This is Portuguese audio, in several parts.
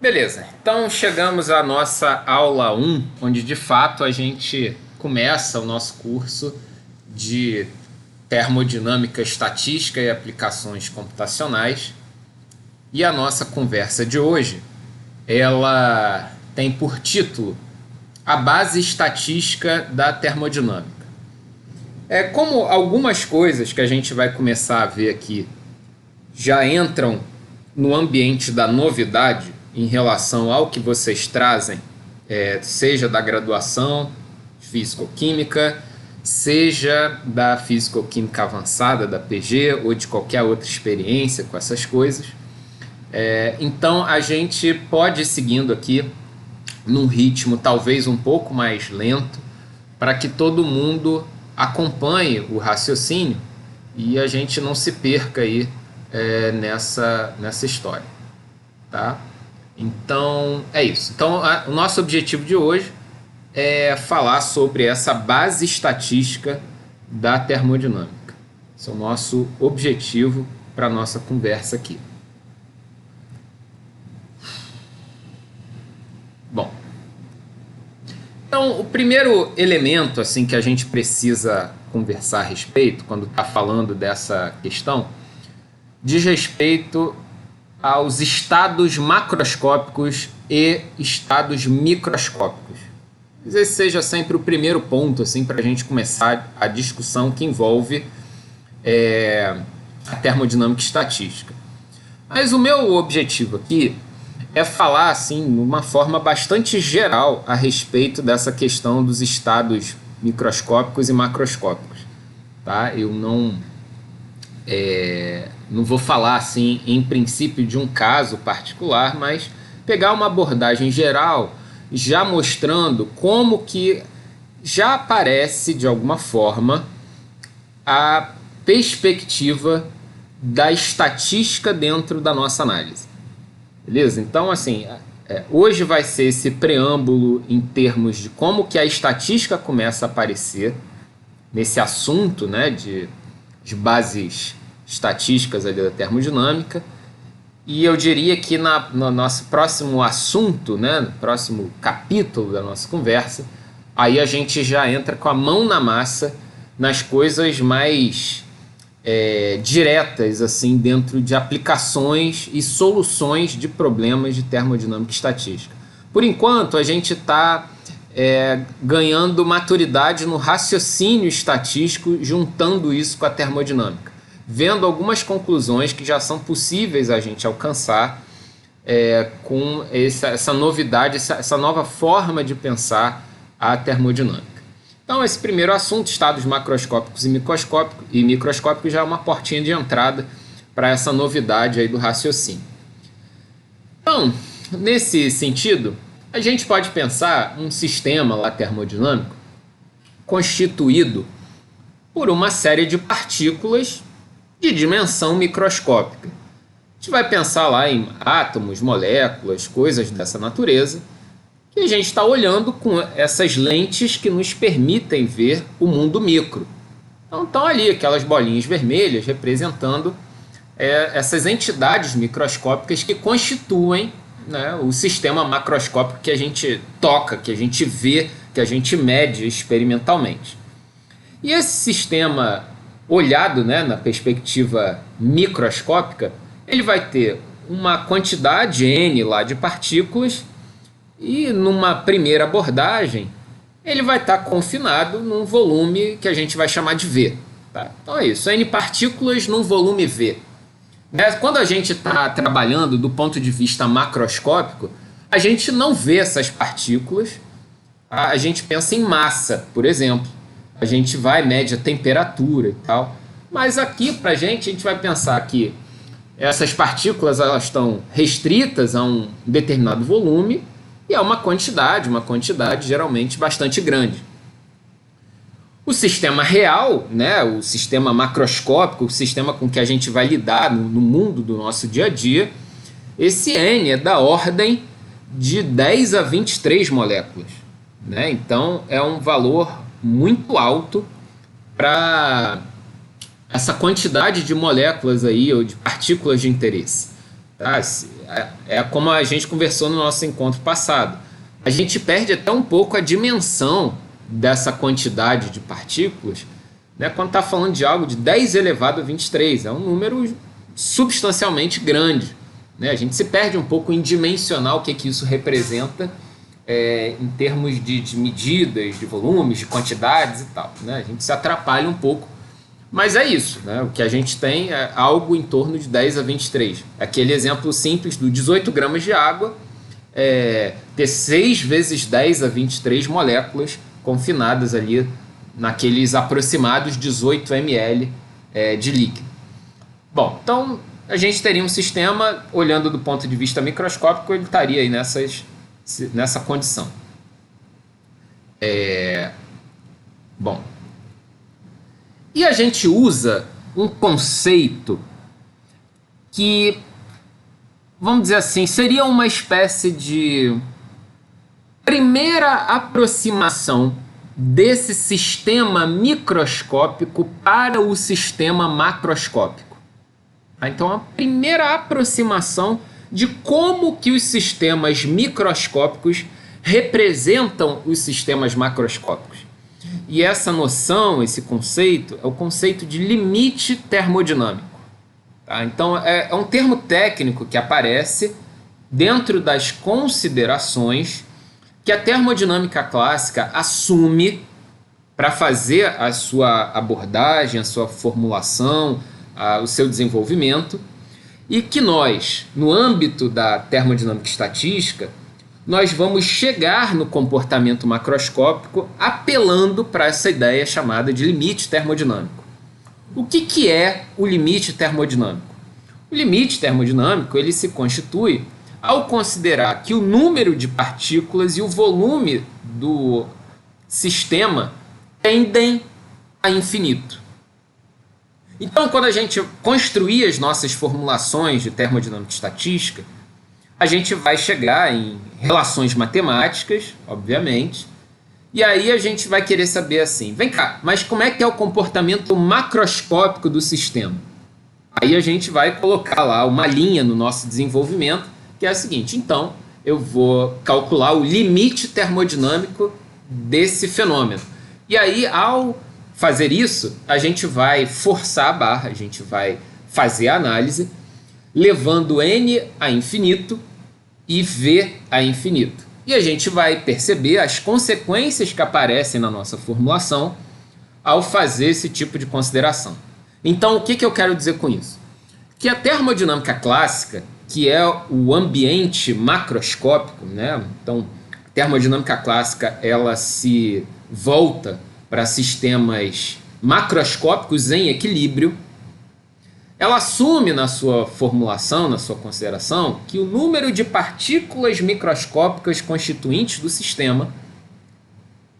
Beleza, então chegamos à nossa aula um, onde de fato a gente começa o nosso curso de termodinâmica estatística e aplicações computacionais. E a nossa conversa de hoje, ela tem por título a base estatística da termodinâmica. Como algumas coisas que a gente vai começar a ver aqui já entram no ambiente da novidade em relação ao que vocês trazem, seja da graduação físico-química, seja da físico-química avançada, da PG, ou de qualquer outra experiência com essas coisas. Então a gente pode ir seguindo aqui num ritmo talvez um pouco mais lento, para que todo mundo acompanhe o raciocínio e a gente não se perca aí nessa história, tá? Então é isso. Então o nosso objetivo de hoje é falar sobre essa base estatística da termodinâmica. Esse é o nosso objetivo para a nossa conversa aqui. Bom, então o primeiro elemento assim que a gente precisa conversar a respeito quando está falando dessa questão diz respeito aos estados macroscópicos e estados microscópicos. Esse seja sempre o primeiro ponto assim, para a gente começar a discussão que envolve a termodinâmica estatística. Mas o meu objetivo aqui é falar assim, de uma forma bastante geral a respeito dessa questão dos estados microscópicos e macroscópicos. Tá? Eu não vou falar assim em princípio de um caso particular, mas pegar uma abordagem geral, já mostrando como que já aparece de alguma forma a perspectiva da estatística dentro da nossa análise. Beleza? Então, assim, hoje vai ser esse preâmbulo em termos de como que a estatística começa a aparecer nesse assunto, né, de bases estatísticas ali da termodinâmica. E eu diria que no nosso próximo assunto, né, no próximo capítulo da nossa conversa, aí a gente já entra com a mão na massa nas coisas mais diretas assim dentro de aplicações e soluções de problemas de termodinâmica estatística. Por enquanto, a gente está ganhando maturidade no raciocínio estatístico, juntando isso com a termodinâmica, vendo algumas conclusões que já são possíveis a gente alcançar com essa novidade, essa nova forma de pensar a termodinâmica. Então, esse primeiro assunto, estados macroscópicos e microscópicos, já é uma portinha de entrada para essa novidade aí do raciocínio. Então, nesse sentido, a gente pode pensar um sistema lá termodinâmico constituído por uma série de partículas de dimensão microscópica. A gente vai pensar lá em átomos, moléculas, coisas dessa natureza, que a gente está olhando com essas lentes que nos permitem ver o mundo micro. Então estão ali aquelas bolinhas vermelhas representando essas entidades microscópicas que constituem, né, o sistema macroscópico que a gente toca, que a gente vê, que a gente mede experimentalmente. E esse sistema olhado, né, na perspectiva microscópica, ele vai ter uma quantidade N lá de partículas. E numa primeira abordagem, ele vai estar confinado num volume que a gente vai chamar de V. Tá? Então é isso, N partículas num volume V. Quando a gente está trabalhando do ponto de vista macroscópico, a gente não vê essas partículas, tá? A gente pensa em massa, por exemplo. A gente mede a temperatura e tal. Mas aqui, para a gente vai pensar que essas partículas elas estão restritas a um determinado volume, e é uma quantidade geralmente bastante grande. O sistema real, né, o sistema macroscópico, o sistema com que a gente vai lidar no mundo do nosso dia a dia, esse N é da ordem de 10 a 23 moléculas. Né? Então, é um valor muito alto para essa quantidade de moléculas aí, ou de partículas de interesse. Tá? É como a gente conversou no nosso encontro passado. A gente perde até um pouco a dimensão dessa quantidade de partículas, né, quando está falando de algo de 10 elevado a 23. É um número substancialmente grande. Né? A gente se perde um pouco em dimensionar o que isso representa em termos de medidas, de volumes, de quantidades e tal. Né? A gente se atrapalha um pouco. Mas é isso, né? O que a gente tem é algo em torno de 10 a 23. Aquele exemplo simples do 18 gramas de água ter 6 vezes 10 a 23 moléculas confinadas ali naqueles aproximados 18 ml de líquido. Bom, então a gente teria um sistema, olhando do ponto de vista microscópico, ele estaria aí nessa condição. Bom, e a gente usa um conceito que, vamos dizer assim, seria uma espécie de primeira aproximação desse sistema microscópico para o sistema macroscópico. Então, a primeira aproximação de como que os sistemas microscópicos representam os sistemas macroscópicos. E essa noção, esse conceito, é o conceito de limite termodinâmico. Tá? Então, é um termo técnico que aparece dentro das considerações que a termodinâmica clássica assume para fazer a sua abordagem, a sua formulação, o seu desenvolvimento, e que nós, no âmbito da termodinâmica estatística, nós vamos chegar no comportamento macroscópico apelando para essa ideia chamada de limite termodinâmico. O que é o limite termodinâmico? O limite termodinâmico ele se constitui ao considerar que o número de partículas e o volume do sistema tendem a infinito. Então, quando a gente construir as nossas formulações de termodinâmica estatística, a gente vai chegar em relações matemáticas, obviamente, e aí a gente vai querer saber assim, vem cá, mas como é que é o comportamento macroscópico do sistema? Aí a gente vai colocar lá uma linha no nosso desenvolvimento, que é a seguinte, então eu vou calcular o limite termodinâmico desse fenômeno. E aí, ao fazer isso, a gente vai forçar a barra, a gente vai fazer a análise, levando n a infinito e v a infinito. E a gente vai perceber as consequências que aparecem na nossa formulação ao fazer esse tipo de consideração. Então, o que eu quero dizer com isso? Que a termodinâmica clássica, que é o ambiente macroscópico, né? Então, a termodinâmica clássica ela se volta para sistemas macroscópicos em equilíbrio. Ela assume na sua formulação, na sua consideração, que o número de partículas microscópicas constituintes do sistema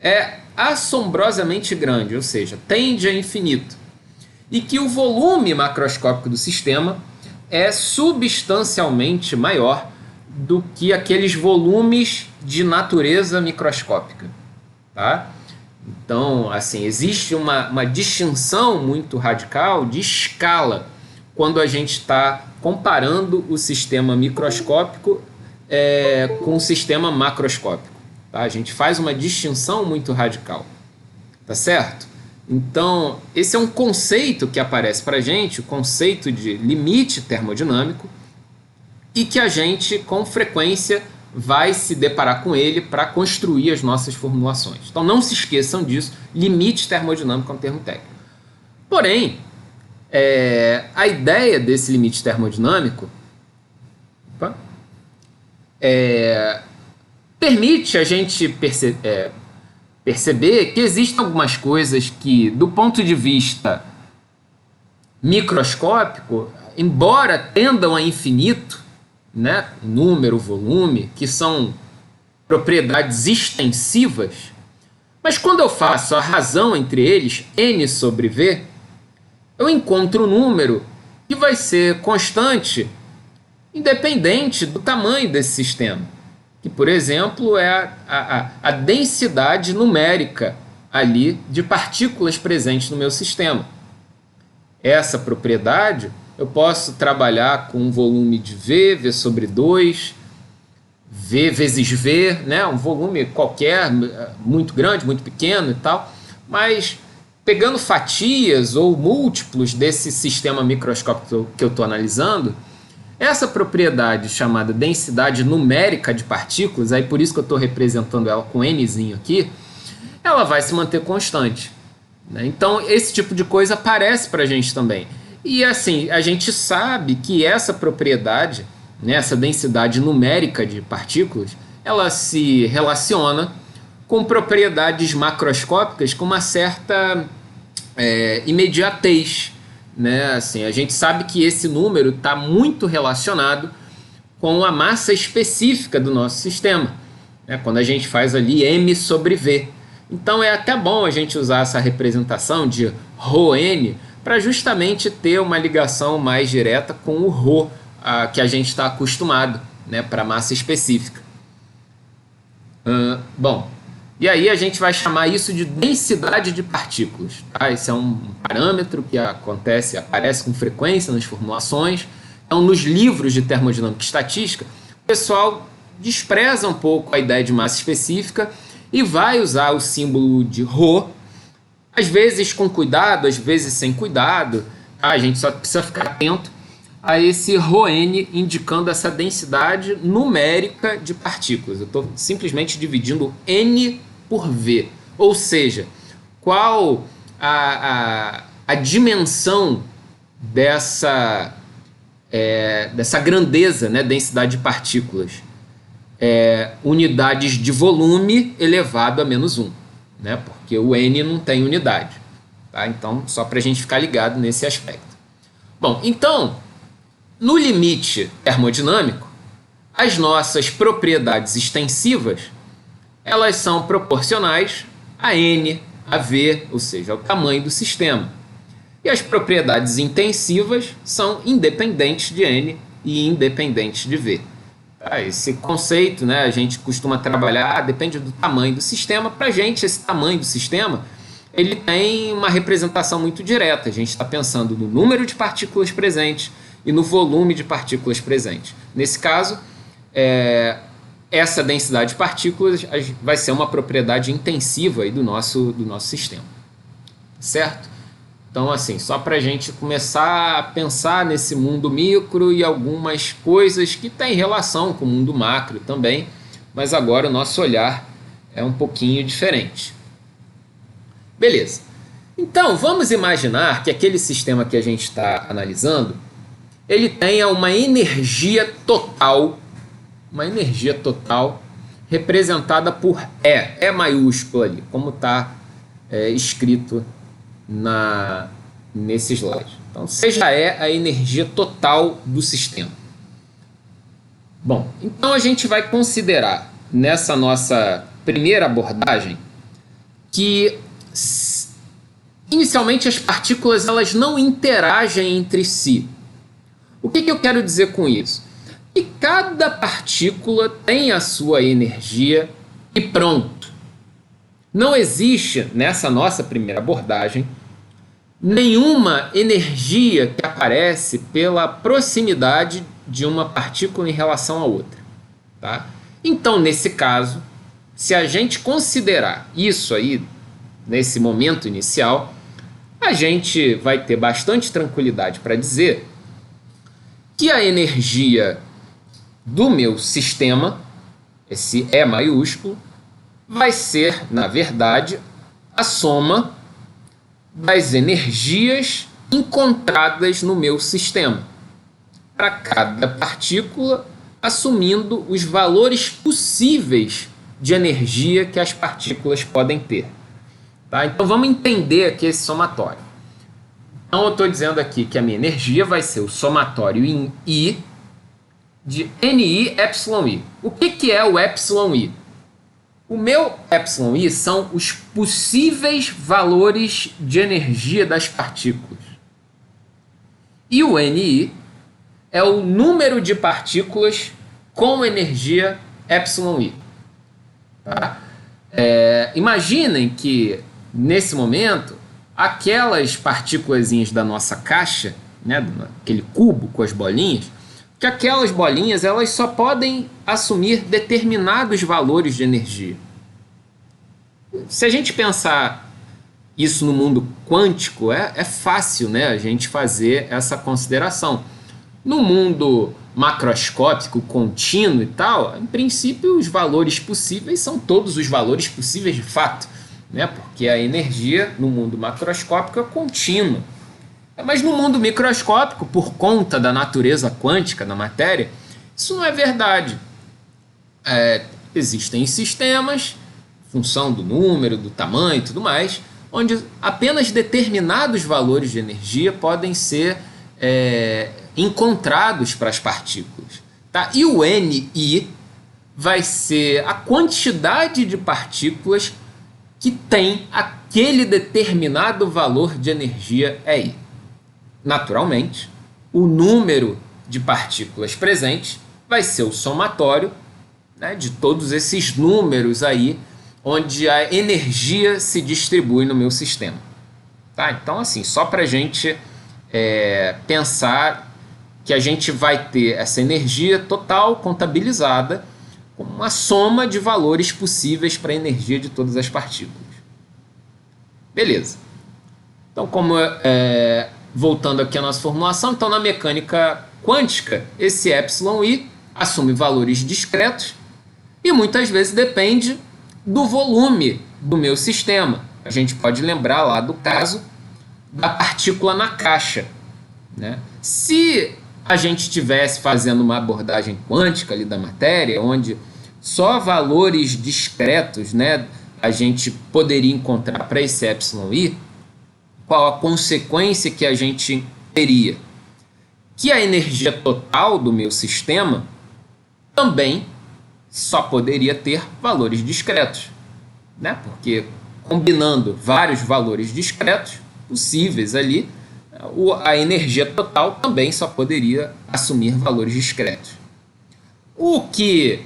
é assombrosamente grande, ou seja, tende a infinito. E que o volume macroscópico do sistema é substancialmente maior do que aqueles volumes de natureza microscópica. Tá? Então, assim, existe uma distinção muito radical de escala quando a gente está comparando o sistema microscópico com o sistema macroscópico. Tá? A gente faz uma distinção muito radical. Tá certo? Então, esse é um conceito que aparece para a gente, o conceito de limite termodinâmico, e que a gente, com frequência, vai se deparar com ele para construir as nossas formulações. Então, não se esqueçam disso, limite termodinâmico é um termo técnico. Porém, a ideia desse limite termodinâmico permite a gente perceber que existem algumas coisas que, do ponto de vista microscópico, embora tendam a infinito, né, número, volume, que são propriedades extensivas, mas quando eu faço a razão entre eles, n sobre v, eu encontro um número que vai ser constante, independente do tamanho desse sistema, que, por exemplo, é a densidade numérica ali de partículas presentes no meu sistema. Essa propriedade eu posso trabalhar com um volume de V sobre 2, V vezes V, né? Um volume qualquer, muito grande, muito pequeno e tal, mas pegando fatias ou múltiplos desse sistema microscópico que eu estou analisando, essa propriedade chamada densidade numérica de partículas, aí por isso que eu estou representando ela com Nzinho aqui, ela vai se manter constante, né? Então esse tipo de coisa aparece para a gente também. E assim, a gente sabe que essa propriedade, né, essa densidade numérica de partículas, ela se relaciona com propriedades macroscópicas com uma certa imediatez, né? Assim, a gente sabe que esse número está muito relacionado com a massa específica do nosso sistema, né? Quando a gente faz ali M sobre V. Então é até bom a gente usar essa representação de ρn para justamente ter uma ligação mais direta com o ρ que a gente está acostumado, né, para massa específica. Bom, e aí a gente vai chamar isso de densidade de partículas. Tá? Esse é um parâmetro que aparece com frequência nas formulações. Então, nos livros de termodinâmica e estatística, o pessoal despreza um pouco a ideia de massa específica e vai usar o símbolo de ρ, às vezes com cuidado, às vezes sem cuidado. Tá? A gente só precisa ficar atento a esse ρn indicando essa densidade numérica de partículas. Eu estou simplesmente dividindo N por V, ou seja, qual a dimensão dessa grandeza, né, densidade de partículas. Unidades de volume elevado a menos 1, né, porque o N não tem unidade. Tá? Então, só para a gente ficar ligado nesse aspecto. Bom, então, no limite termodinâmico, as nossas propriedades extensivas, elas são proporcionais a N, a V, ou seja, ao tamanho do sistema. E as propriedades intensivas são independentes de N e independentes de V. Tá? Esse conceito, né, a gente costuma trabalhar, depende do tamanho do sistema. Para a gente, esse tamanho do sistema, ele tem uma representação muito direta. A gente está pensando no número de partículas presentes e no volume de partículas presentes. Nesse caso, essa densidade de partículas vai ser uma propriedade intensiva aí do nosso sistema. Certo? Então, assim, só para a gente começar a pensar nesse mundo micro e algumas coisas que têm relação com o mundo macro também, mas agora o nosso olhar é um pouquinho diferente. Beleza. Então, vamos imaginar que aquele sistema que a gente está analisando, ele tenha uma energia total representada por E maiúsculo ali, como está escrito nesse slide. Então, seja E a energia total do sistema. Bom, então a gente vai considerar nessa nossa primeira abordagem que inicialmente as partículas elas não interagem entre si. O que eu quero dizer com isso? Que cada partícula tem a sua energia e pronto. Não existe, nessa nossa primeira abordagem, nenhuma energia que aparece pela proximidade de uma partícula em relação a outra. Tá? Então, nesse caso, se a gente considerar isso aí, nesse momento inicial, a gente vai ter bastante tranquilidade para dizer que a energia do meu sistema, esse E maiúsculo, vai ser, na verdade, a soma das energias encontradas no meu sistema, para cada partícula, assumindo os valores possíveis de energia que as partículas podem ter. Tá? Então vamos entender aqui esse somatório. Então eu estou dizendo aqui que a minha energia vai ser o somatório em I de Ni epsilon I. O que é o epsilon I? O meu epsilon I são os possíveis valores de energia das partículas. E o Ni é o número de partículas com energia epsilon I. Tá? Imaginem que, nesse momento, aquelas partículas da nossa caixa, né, aquele cubo com as bolinhas, que aquelas bolinhas elas só podem assumir determinados valores de energia. Se a gente pensar isso no mundo quântico, é fácil, né, a gente fazer essa consideração. No mundo macroscópico, contínuo e tal, em princípio os valores possíveis são todos os valores possíveis de fato, né, porque a energia no mundo macroscópico é contínua. Mas no mundo microscópico, por conta da natureza quântica da matéria, isso não é verdade. Existem sistemas, função do número, do tamanho e tudo mais, onde apenas determinados valores de energia podem ser encontrados para as partículas. Tá? E o NI vai ser a quantidade de partículas que tem aquele determinado valor de energia EI. Naturalmente, o número de partículas presentes vai ser o somatório, né, de todos esses números aí, onde a energia se distribui no meu sistema. Tá? Então, assim, só para a gente pensar que a gente vai ter essa energia total contabilizada como uma soma de valores possíveis para a energia de todas as partículas. Beleza. Então, voltando aqui à nossa formulação, então na mecânica quântica, esse εi assume valores discretos e muitas vezes depende do volume do meu sistema. A gente pode lembrar lá do caso da partícula na caixa, né? Se a gente estivesse fazendo uma abordagem quântica ali da matéria, onde só valores discretos, né, a gente poderia encontrar para esse εi, qual a consequência que a gente teria? Que a energia total do meu sistema também só poderia ter valores discretos, né? Porque combinando vários valores discretos possíveis ali, a energia total também só poderia assumir valores discretos. O que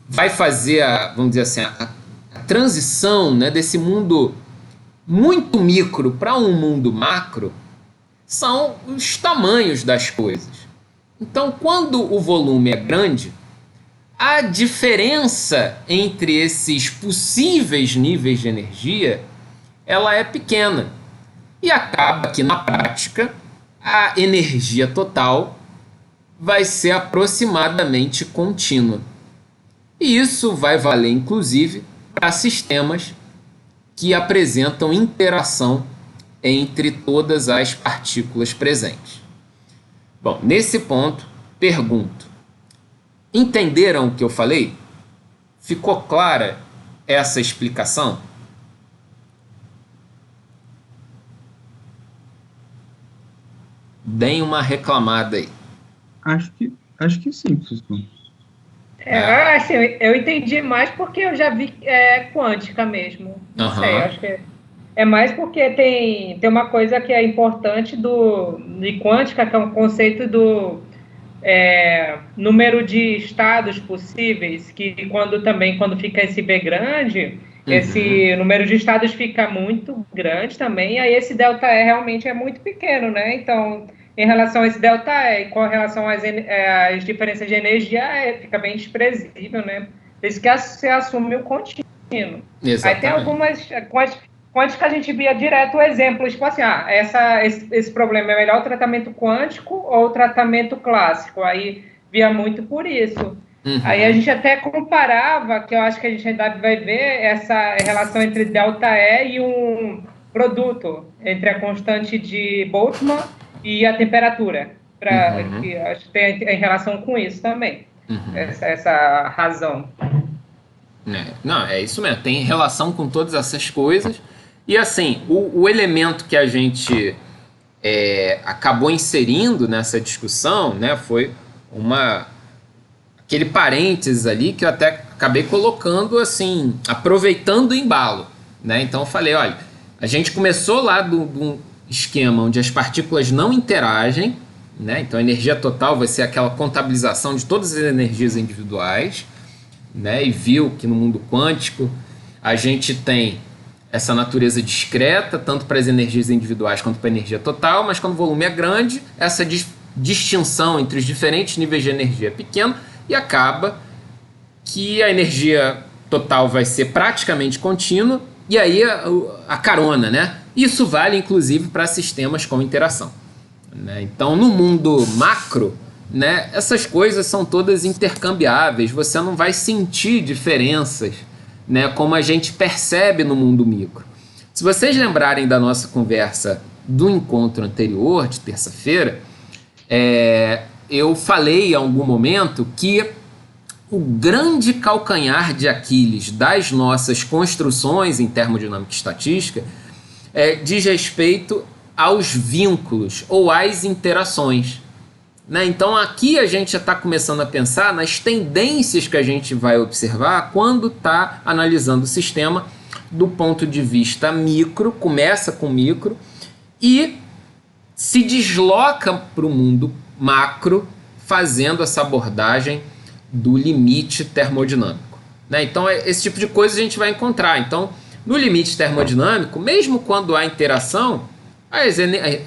vai fazer, vamos dizer assim, a transição, né, desse mundo muito micro para um mundo macro são os tamanhos das coisas. Então, quando o volume é grande, a diferença entre esses possíveis níveis de energia ela é pequena. E acaba que, na prática, a energia total vai ser aproximadamente contínua. E isso vai valer, inclusive, para sistemas que apresentam interação entre todas as partículas presentes. Bom, nesse ponto, pergunto: entenderam o que eu falei? Ficou clara essa explicação? Deem uma reclamada aí. Acho que sim, professor. Assim, eu entendi mais porque eu já vi quântica mesmo. Não sei, acho que é mais porque tem uma coisa que é importante de quântica, que é um conceito do número de estados possíveis, que quando fica esse B grande, esse número de estados fica muito grande também, aí esse ΔE realmente é muito pequeno, né? Então, em relação a esse ΔE, com relação às diferenças de energia, fica bem desprezível, né? Por isso que se assume o contínuo. Exatamente. Aí tem algumas quântica, a gente via direto exemplos, tipo assim, esse problema é melhor o tratamento quântico ou o tratamento clássico? Aí via muito por isso. Aí a gente até comparava, que eu acho que a gente ainda vai ver, essa relação entre ΔE e um produto, entre a constante de Boltzmann e a temperatura. Que acho que tem em relação com isso também, essa razão. Não, é isso mesmo, tem relação com todas essas coisas. E assim, o elemento que a gente acabou inserindo nessa discussão, né, foi aquele parênteses ali que eu até acabei colocando assim, aproveitando o embalo, né? Então eu falei, olha, a gente começou lá de um esquema onde as partículas não interagem, né? Então a energia total vai ser aquela contabilização de todas as energias individuais, né? E viu que no mundo quântico a gente tem essa natureza discreta, tanto para as energias individuais quanto para a energia total, mas quando o volume é grande, essa distinção entre os diferentes níveis de energia é pequena e acaba que a energia total vai ser praticamente contínua e aí a carona, né? Isso vale inclusive para sistemas com interação, né? Então, no mundo macro, né, essas coisas são todas intercambiáveis, você não vai sentir diferenças, né, como a gente percebe no mundo micro. Se vocês lembrarem da nossa conversa do encontro anterior, de terça-feira, eu falei em algum momento que o grande calcanhar de Aquiles das nossas construções em termodinâmica e estatística diz respeito aos vínculos ou às interações, né? Então aqui a gente já está começando a pensar nas tendências que a gente vai observar quando está analisando o sistema do ponto de vista micro, começa com micro e se desloca para o mundo macro, fazendo essa abordagem do limite termodinâmico, né? Então esse tipo de coisa a gente vai encontrar. Então no limite termodinâmico, mesmo quando há interação, a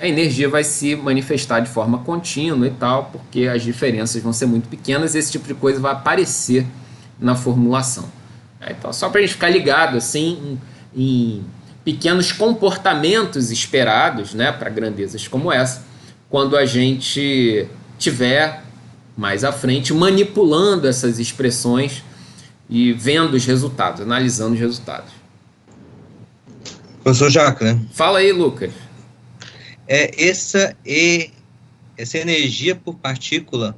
energia vai se manifestar de forma contínua e tal, porque as diferenças vão ser muito pequenas e esse tipo de coisa vai aparecer na formulação. Então, só para a gente ficar ligado assim, em pequenos comportamentos esperados, né, para grandezas como essa, quando a gente tiver mais à frente manipulando essas expressões e vendo os resultados, analisando os resultados. Professor Jaco, né? Fala aí, Lucas. Essa energia por partícula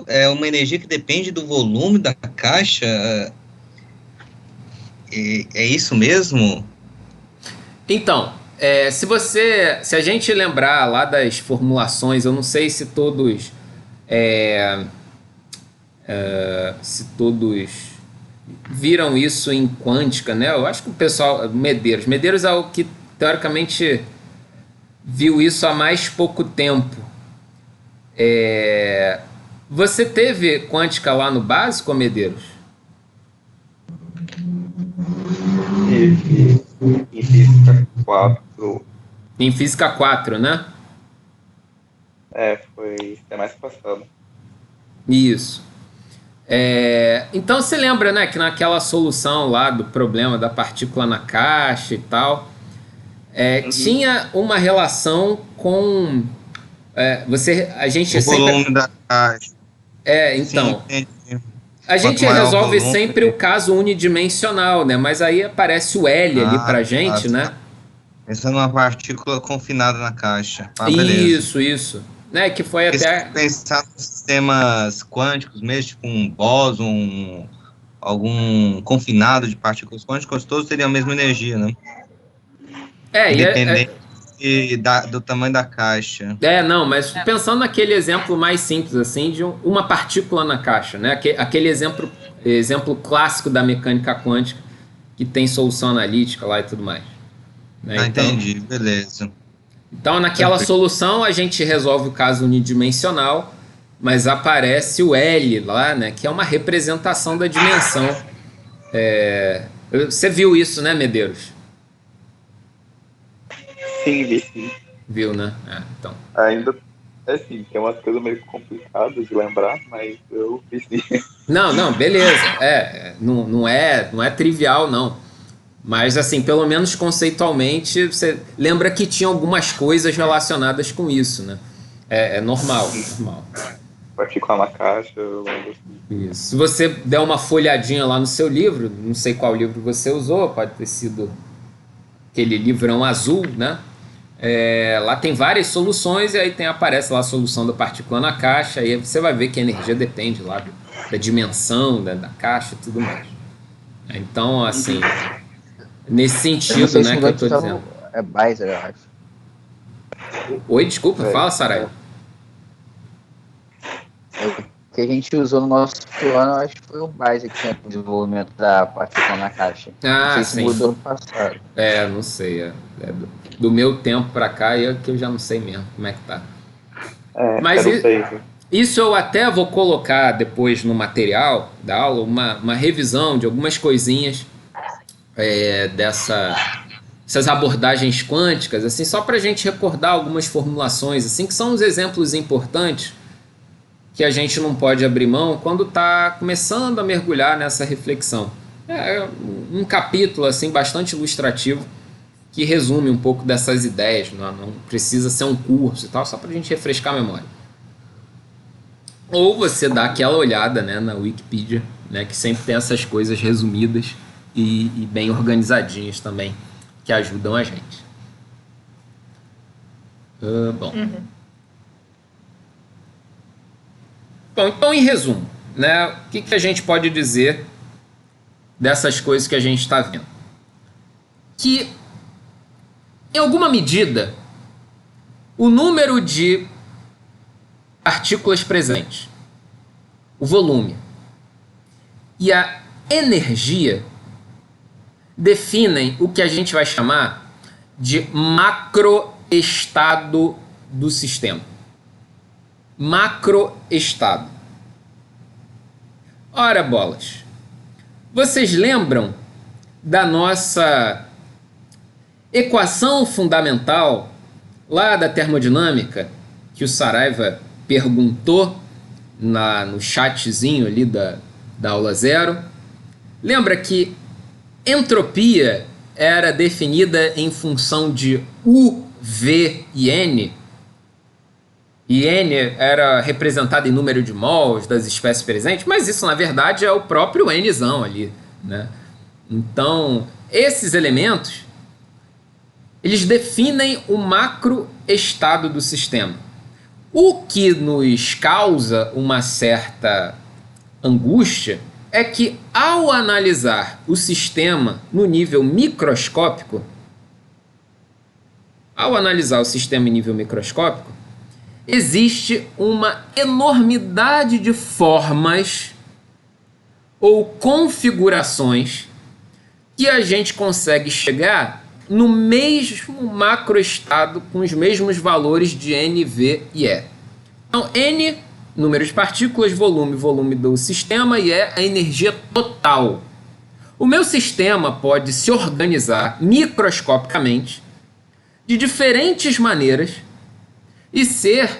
é uma energia que depende do volume da caixa. É isso mesmo? Então, se a gente lembrar lá das formulações, eu não sei se todos viram isso em quântica, né? Eu acho que o pessoal, Medeiros é o que teoricamente viu isso há mais pouco tempo. Você teve quântica lá no básico, Medeiros? Em física 4. Em física 4, né? Foi semestre passado. Isso. Então você lembra, né, que naquela solução lá do problema da partícula na caixa e tal, tinha uma relação com a gente O sempre... volume da caixa. Então, sim, a gente resolve sempre o caso unidimensional, né? Mas aí aparece o L ali pra gente, né? Pensando numa partícula confinada na caixa. Beleza. Isso. Né? Que foi até... Pensar nos sistemas quânticos mesmo, tipo um bóson, algum confinado de partículas quânticas, todos teriam a mesma energia, né? Independente do tamanho da caixa. Não, mas pensando naquele exemplo mais simples, assim, de uma partícula na caixa, né? Aquele exemplo clássico da mecânica quântica, que tem solução analítica lá e tudo mais. Né? Então, entendi, beleza. Então, naquela solução, a gente resolve o caso unidimensional, mas aparece o L lá, né? Que é uma representação da dimensão. Você viu isso, né, Medeiros? Sim, vi sim. Viu, né? Então. Ainda sim, tem umas coisas meio complicadas de lembrar, mas eu vi sim. Não, beleza. Não é trivial, não. Mas, assim, pelo menos conceitualmente, você lembra que tinha algumas coisas relacionadas com isso, né? É normal. Partícula na caixa, eu lembro assim. Isso. Se você der uma folhadinha lá no seu livro, não sei qual livro você usou, pode ter sido aquele livrão azul, né? Lá tem várias soluções e aí aparece lá a solução da partícula na caixa e aí você vai ver que a energia depende lá da dimensão da caixa e tudo mais. Então, assim, nesse sentido, né, que eu tô dizendo. É Beiser, eu acho. Oi, desculpa, fala, Sarai. O que a gente usou no nosso ano, acho que foi o Beiser que tinha o desenvolvimento da partícula na caixa. Não sei se mudou no passado. Não sei. Do meu tempo pra cá, que eu já não sei mesmo como é que tá. Mas isso eu até vou colocar depois no material da aula, uma revisão de algumas coisinhas dessas abordagens quânticas, assim, só para a gente recordar algumas formulações, assim, que são uns exemplos importantes que a gente não pode abrir mão quando está começando a mergulhar nessa reflexão. É um capítulo assim, bastante ilustrativo que resume um pouco dessas ideias, não precisa ser um curso e tal, só para a gente refrescar a memória. Ou você dá aquela olhada, né, na Wikipedia, né, que sempre tem essas coisas resumidas e bem organizadinhas também, que ajudam a gente. Bom, então, em resumo, né, o que a gente pode dizer dessas coisas que a gente está vendo? Que, em alguma medida, o número de partículas presentes, o volume e a energia definem o que a gente vai chamar de macroestado do sistema. Macroestado. Ora bolas, vocês lembram da nossa equação fundamental lá da termodinâmica que o Saraiva perguntou no chatzinho ali da aula 0? Lembra que entropia era definida em função de U, V e N? E N era representado em número de mols das espécies presentes, mas isso, na verdade, é o próprio Nzão ali, né? Então, esses elementos, eles definem o macroestado do sistema. O que nos causa uma certa angústia é que, ao analisar o sistema no nível microscópico, existe uma enormidade de formas ou configurações que a gente consegue chegar no mesmo macroestado com os mesmos valores de N, V e E. Então, N, número de partículas, volume do sistema, e E, a energia total. O meu sistema pode se organizar microscopicamente de diferentes maneiras e ser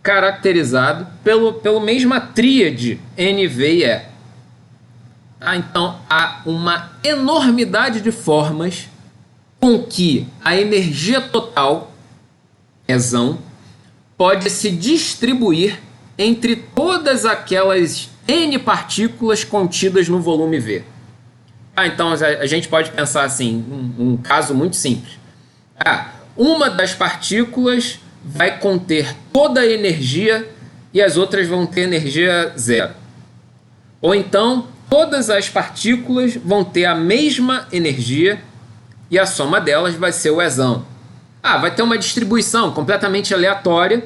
caracterizado pela mesma tríade N, V e E. Então, há uma enormidade de formas com que a energia total, Ezão, pode se distribuir entre todas aquelas N partículas contidas no volume V. Então, a gente pode pensar assim, um caso muito simples. Uma das partículas vai conter toda a energia e as outras vão ter energia zero. Ou então, todas as partículas vão ter a mesma energia e a soma delas vai ser o Ezão. Vai ter uma distribuição completamente aleatória,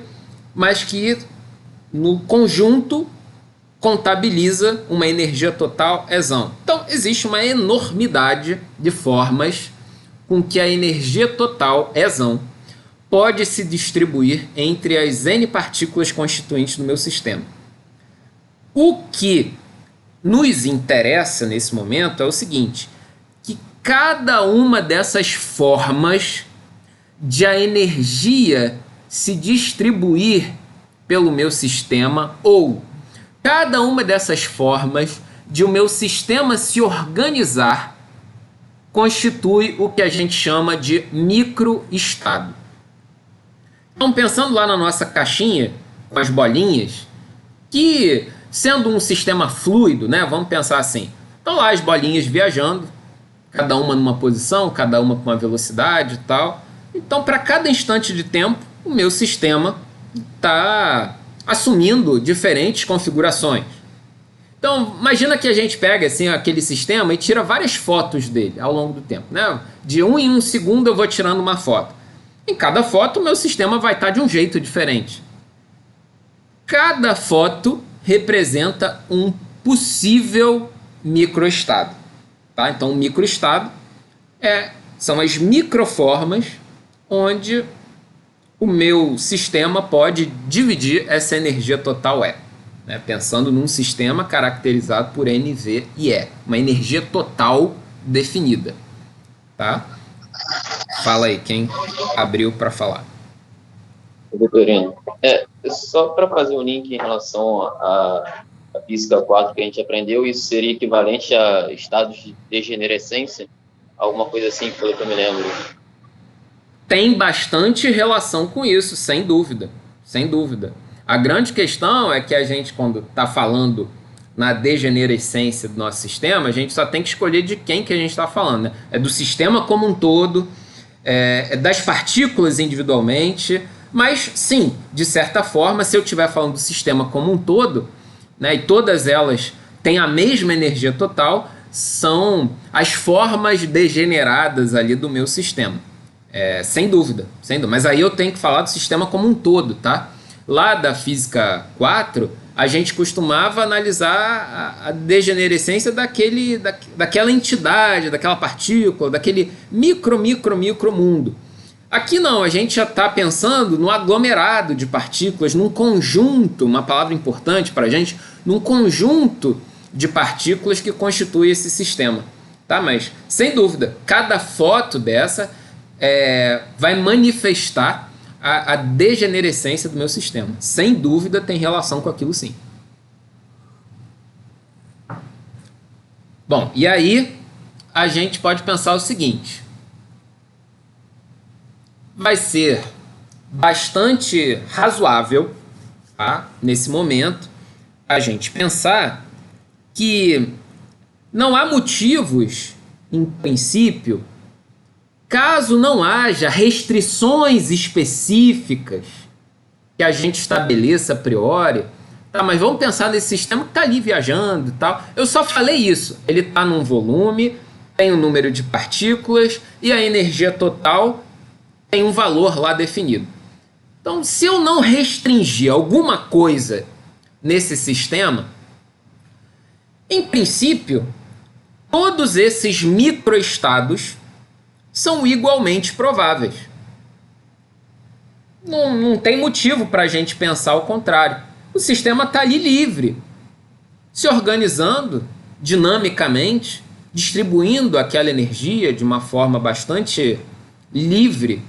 mas que no conjunto contabiliza uma energia total Ezão. Então, existe uma enormidade de formas com que a energia total Ezão pode se distribuir entre as N partículas constituintes do meu sistema. O que nos interessa nesse momento é o seguinte, que cada uma dessas formas de a energia se distribuir pelo meu sistema, ou cada uma dessas formas de o meu sistema se organizar, constitui o que a gente chama de microestado. Então, pensando lá na nossa caixinha, com as bolinhas, que sendo um sistema fluido, né, vamos pensar assim, estão lá as bolinhas viajando, cada uma numa posição, cada uma com uma velocidade e tal. Então, para cada instante de tempo, o meu sistema está assumindo diferentes configurações. Então, imagina que a gente pega assim, aquele sistema e tira várias fotos dele ao longo do tempo, né? De 1 em 1 segundo eu vou tirando uma foto. Em cada foto, o meu sistema vai estar de um jeito diferente. Cada foto representa um possível microestado. Tá? Então, o microestado são as microformas onde o meu sistema pode dividir essa energia total E. Né? Pensando num sistema caracterizado por N, V e E. Uma energia total definida, tá? Fala aí, quem abriu para falar. Doutorinho, só para fazer um link em relação à física 4 que a gente aprendeu, isso seria equivalente a estados de degenerescência? Alguma coisa assim, pelo que eu me lembro. Tem bastante relação com isso, sem dúvida. Sem dúvida. A grande questão é que a gente, quando está falando na degenerescência do nosso sistema, a gente só tem que escolher de quem que a gente está falando, né? É do sistema como um todo, é das partículas individualmente, mas sim, de certa forma, se eu estiver falando do sistema como um todo, né, e todas elas têm a mesma energia total, são as formas degeneradas ali do meu sistema. Sem dúvida, sem dúvida. Mas aí eu tenho que falar do sistema como um todo, tá? Lá da física 4, a gente costumava analisar a degenerescência daquela entidade, daquela partícula, daquele micro mundo. Aqui não, a gente já está pensando no aglomerado de partículas, num conjunto, uma palavra importante para a gente, num conjunto de partículas que constitui esse sistema. Tá? Mas, sem dúvida, cada foto dessa vai manifestar a degenerescência do meu sistema. Sem dúvida tem relação com aquilo sim. Bom, e aí a gente pode pensar o seguinte: vai ser bastante razoável, tá, nesse momento, a gente pensar que não há motivos, em princípio, caso não haja restrições específicas que a gente estabeleça a priori, tá, mas vamos pensar nesse sistema que está ali viajando e tal. Eu só falei isso. Ele está num volume, tem um número de partículas e a energia total tem um valor lá definido. Então, se eu não restringir alguma coisa nesse sistema, em princípio, todos esses microestados são igualmente prováveis. Não tem motivo para a gente pensar o contrário. O sistema está ali livre, se organizando dinamicamente, distribuindo aquela energia de uma forma bastante livre,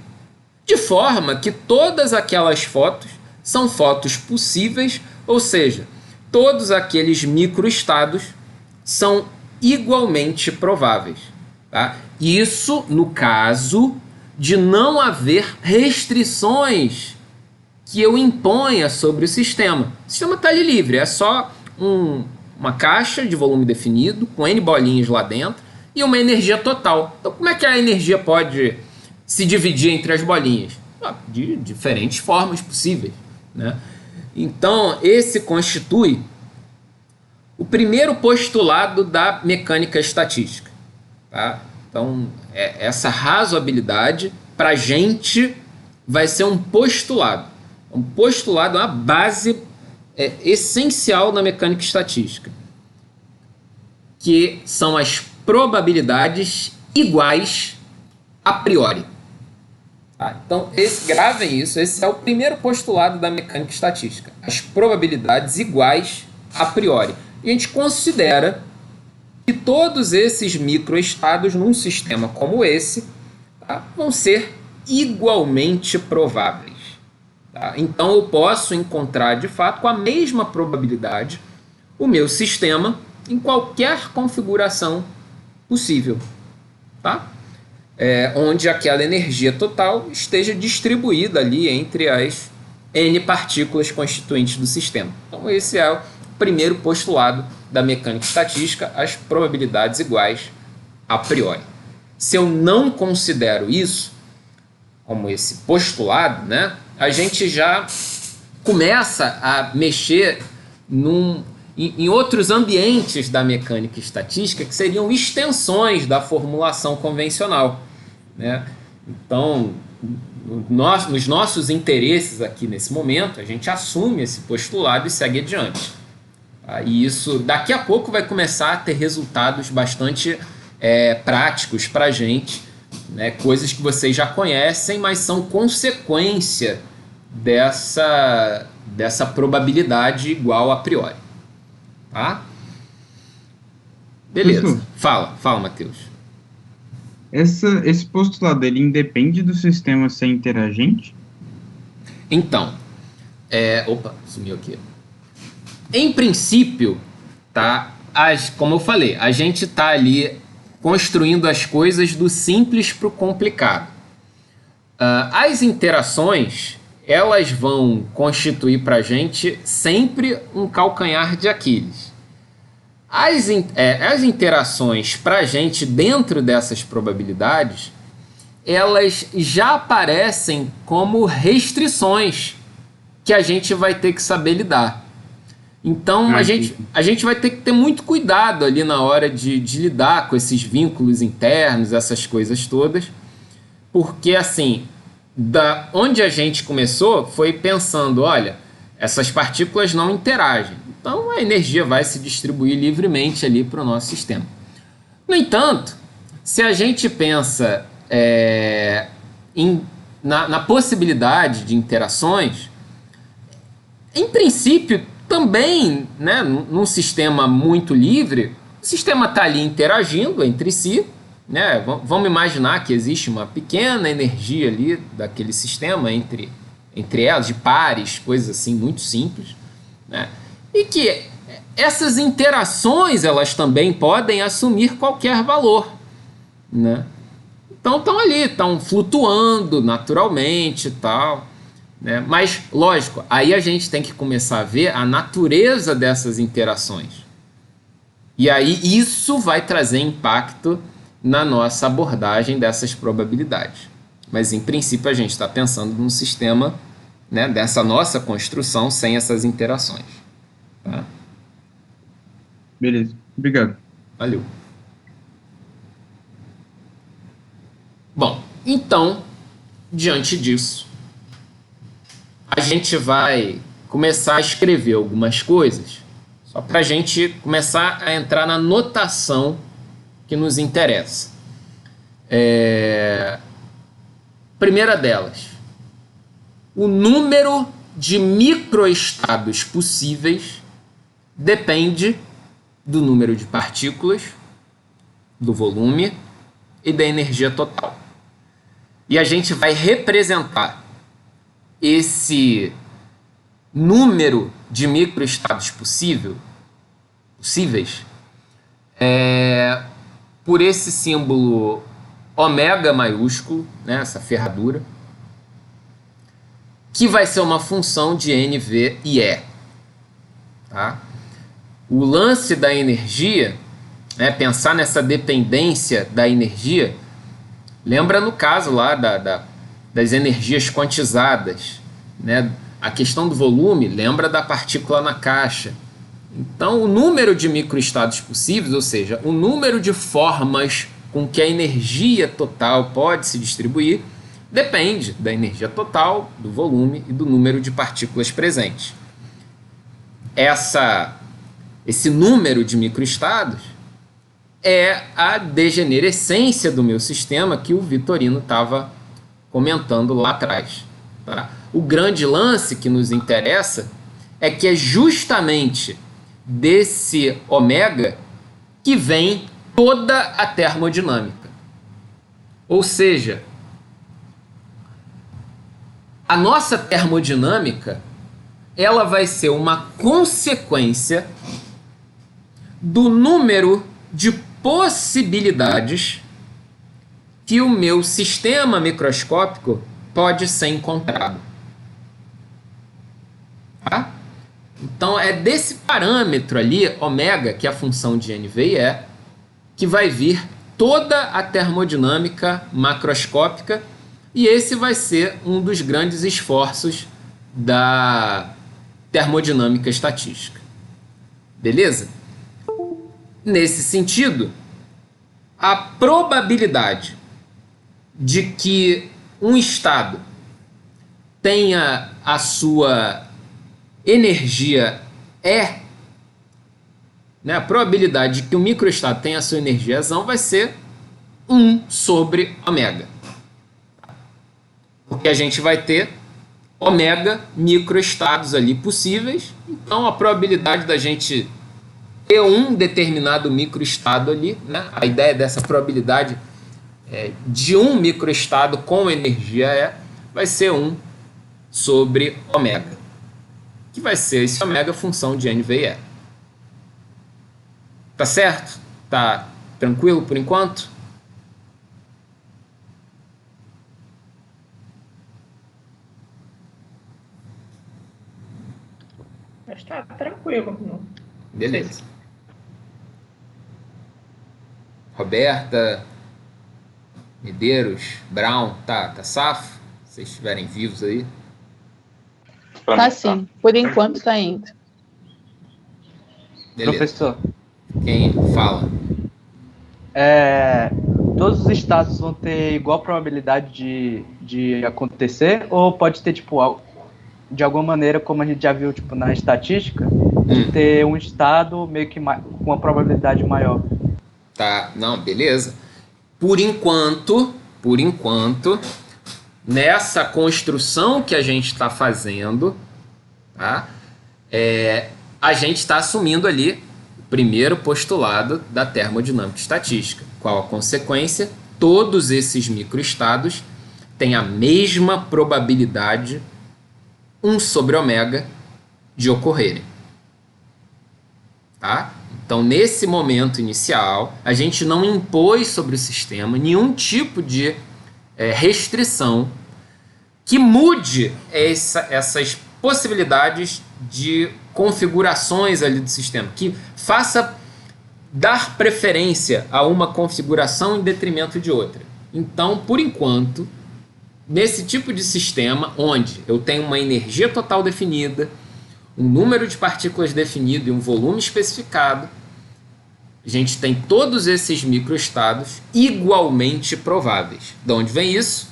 de forma que todas aquelas fotos são fotos possíveis, ou seja, todos aqueles microestados são igualmente prováveis. Tá? Isso no caso de não haver restrições que eu imponha sobre o sistema. O sistema está ali livre, é só uma caixa de volume definido, com N bolinhas lá dentro, e uma energia total. Então, como é que a energia pode se dividir entre as bolinhas? De diferentes formas possíveis, né? Então, esse constitui o primeiro postulado da mecânica estatística. Tá? Então, essa razoabilidade, para a gente, vai ser um postulado. Um postulado é uma base essencial da mecânica estatística, que são as probabilidades iguais a priori. Tá? Então, gravem isso, esse é o primeiro postulado da mecânica estatística. As probabilidades iguais a priori. E a gente considera que todos esses microestados num sistema como esse, tá, vão ser igualmente prováveis. Tá? Então eu posso encontrar de fato com a mesma probabilidade o meu sistema em qualquer configuração possível, tá? Onde aquela energia total esteja distribuída ali entre as N partículas constituintes do sistema. Então esse é o primeiro postulado da mecânica estatística, as probabilidades iguais a priori. Se eu não considero isso como esse postulado, né, a gente já começa a mexer em outros ambientes da mecânica estatística que seriam extensões da formulação convencional, né? Então, nos nossos interesses aqui nesse momento, a gente assume esse postulado e segue adiante. E isso, daqui a pouco, vai começar a ter resultados bastante práticos para a gente, né? Coisas que vocês já conhecem, mas são consequência dessa probabilidade igual a priori. Tá? Beleza. Fala, Matheus. Esse postulado, ele independe do sistema ser interagente? Então, opa, sumiu aqui. Em princípio, tá? Como eu falei, a gente está ali construindo as coisas do simples para o complicado. As interações, elas vão constituir para a gente sempre um calcanhar de Aquiles. As interações para a gente dentro dessas probabilidades, elas já aparecem como restrições que a gente vai ter que saber lidar. Então, a gente vai ter que ter muito cuidado ali na hora de lidar com esses vínculos internos, essas coisas todas, porque, assim, da onde a gente começou foi pensando, olha, essas partículas não interagem, então a energia vai se distribuir livremente ali para o nosso sistema. No entanto, se a gente pensa na possibilidade de interações, em princípio, também, né, num sistema muito livre, o sistema está ali interagindo entre si, né? Vamos imaginar que existe uma pequena energia ali daquele sistema entre elas, de pares, coisas assim muito simples, né? E que essas interações elas também podem assumir qualquer valor, né? Então estão ali, estão flutuando naturalmente e tal, né? Mas, lógico, aí a gente tem que começar a ver a natureza dessas interações. E aí isso vai trazer impacto na nossa abordagem dessas probabilidades. Mas, em princípio, a gente está pensando num sistema, né, dessa nossa construção sem essas interações. Tá? Beleza, obrigado. Valeu. Bom, então, diante disso, a gente vai começar a escrever algumas coisas, só para a gente começar a entrar na notação que nos interessa. Primeira delas, o número de microestados possíveis depende do número de partículas, do volume e da energia total. E a gente vai representar esse número de microestados possíveis por esse símbolo ômega maiúsculo, né, essa ferradura, que vai ser uma função de N, V e E. Tá? O lance da energia, né, pensar nessa dependência da energia, lembra no caso lá das energias quantizadas, né? A questão do volume lembra da partícula na caixa. Então, o número de microestados possíveis, ou seja, o número de formas com que a energia total pode se distribuir, depende da energia total, do volume e do número de partículas presentes. Esse número de microestados é a degenerescência do meu sistema que o Vitorino estava comentando lá atrás. Tá? O grande lance que nos interessa é que é justamente desse ômega que vem toda a termodinâmica. Ou seja, a nossa termodinâmica ela vai ser uma consequência do número de possibilidades que o meu sistema microscópico pode ser encontrado. Tá? Então é desse parâmetro ali, ômega, que é a função de N, V e E, que vai vir toda a termodinâmica macroscópica, e esse vai ser um dos grandes esforços da termodinâmica estatística. Beleza? Nesse sentido, a probabilidade de que um estado tenha a sua energia E, né, a probabilidade de que o microestado tenha a sua energia Ezão vai ser 1 sobre ômega. Porque a gente vai ter ômega microestados ali possíveis, então a probabilidade da gente ter um determinado microestado ali, né, a ideia dessa probabilidade de um microestado com energia E vai ser 1 sobre ômega, que vai ser esse ômega função de N vezes E. Tá certo? Tá tranquilo por enquanto? Está tranquilo. Não. Beleza. Roberta, Medeiros, Brown, tá safo? Se vocês estiverem vivos aí. Tá sim, por enquanto tá indo. Beleza. Professor. Quem fala? Todos os estados vão ter igual probabilidade de acontecer, ou pode ter, tipo, de alguma maneira, como a gente já viu, tipo, na estatística, de ter um estado meio que com uma probabilidade maior? Tá, não, beleza. Por enquanto, nessa construção que a gente está fazendo, tá? A gente está assumindo ali o primeiro postulado da termodinâmica estatística. Qual a consequência? Todos esses microestados têm a mesma probabilidade 1 sobre ômega de ocorrerem. Tá? Então, nesse momento inicial, a gente não impôs sobre o sistema nenhum tipo de restrição que mude essas possibilidades de configurações ali do sistema, que faça dar preferência a uma configuração em detrimento de outra. Então, por enquanto, nesse tipo de sistema, onde eu tenho uma energia total definida, um número de partículas definido e um volume especificado, a gente tem todos esses microestados igualmente prováveis. De onde vem isso?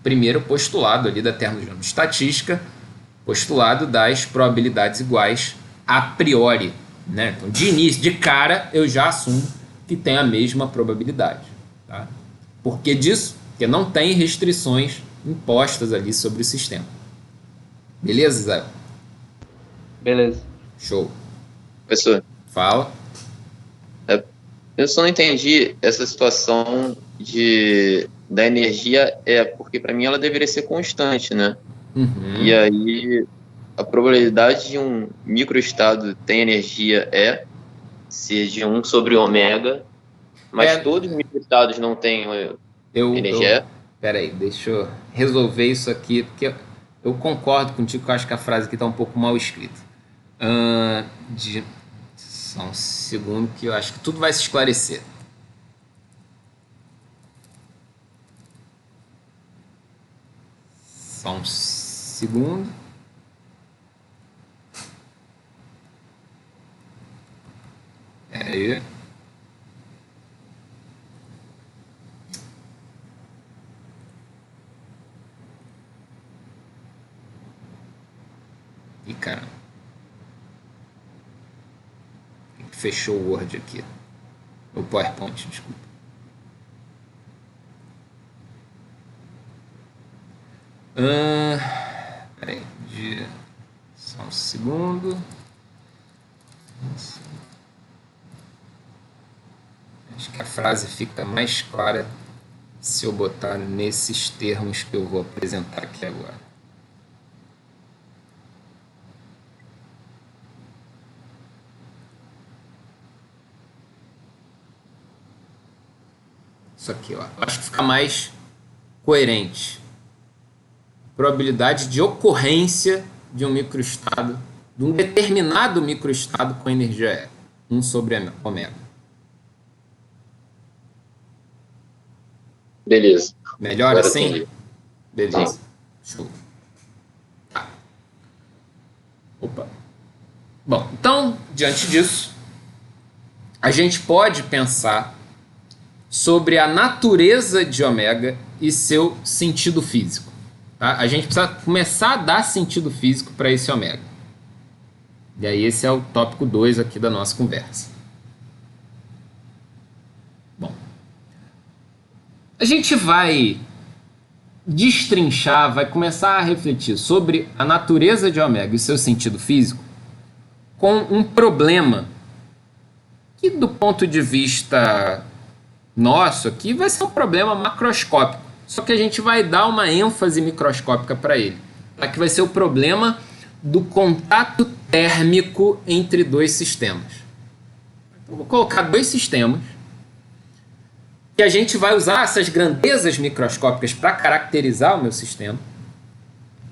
Primeiro postulado ali da termodinâmica estatística, postulado das probabilidades iguais a priori. Né? Então, de início, de cara, eu já assumo que tem a mesma probabilidade. Tá? Por que disso? Porque não tem restrições impostas ali sobre o sistema. Beleza, Zé? Beleza. Show. Professor. Fala. Eu só não entendi essa situação da energia, porque para mim ela deveria ser constante, né? Uhum. E aí a probabilidade de um microestado ter energia seja de 1 sobre ômega, mas todos os microestados não têm energia. Peraí, deixa eu resolver isso aqui, porque eu concordo contigo, que eu acho que a frase aqui está um pouco mal escrita. Só um segundo que eu acho que tudo vai se esclarecer. Só um segundo. Aí. Ih, cara. Fechou o Word aqui. O PowerPoint, desculpa. Peraí. Só um segundo. Acho que a frase fica mais clara se eu botar nesses termos que eu vou apresentar aqui agora. Isso aqui, ó. Acho que fica mais coerente. Probabilidade de ocorrência de um microestado, de um determinado microestado com energia E, 1 sobre ômega. Beleza. Melhor Agora assim? entendi. Beleza. Show. Tá. Opa. Bom, então, diante disso, a gente pode pensar sobre a natureza de ômega e seu sentido físico. Tá? A gente precisa começar a dar sentido físico para esse ômega. E aí esse é o tópico 2 aqui da nossa conversa. Bom, a gente vai destrinchar, vai começar a refletir sobre a natureza de ômega e seu sentido físico com um problema que, do ponto de vista nosso aqui vai ser um problema macroscópico, só que a gente vai dar uma ênfase microscópica para ele, que vai ser o problema do contato térmico entre dois sistemas. Então, vou colocar dois sistemas que a gente vai usar essas grandezas microscópicas para caracterizar o meu sistema.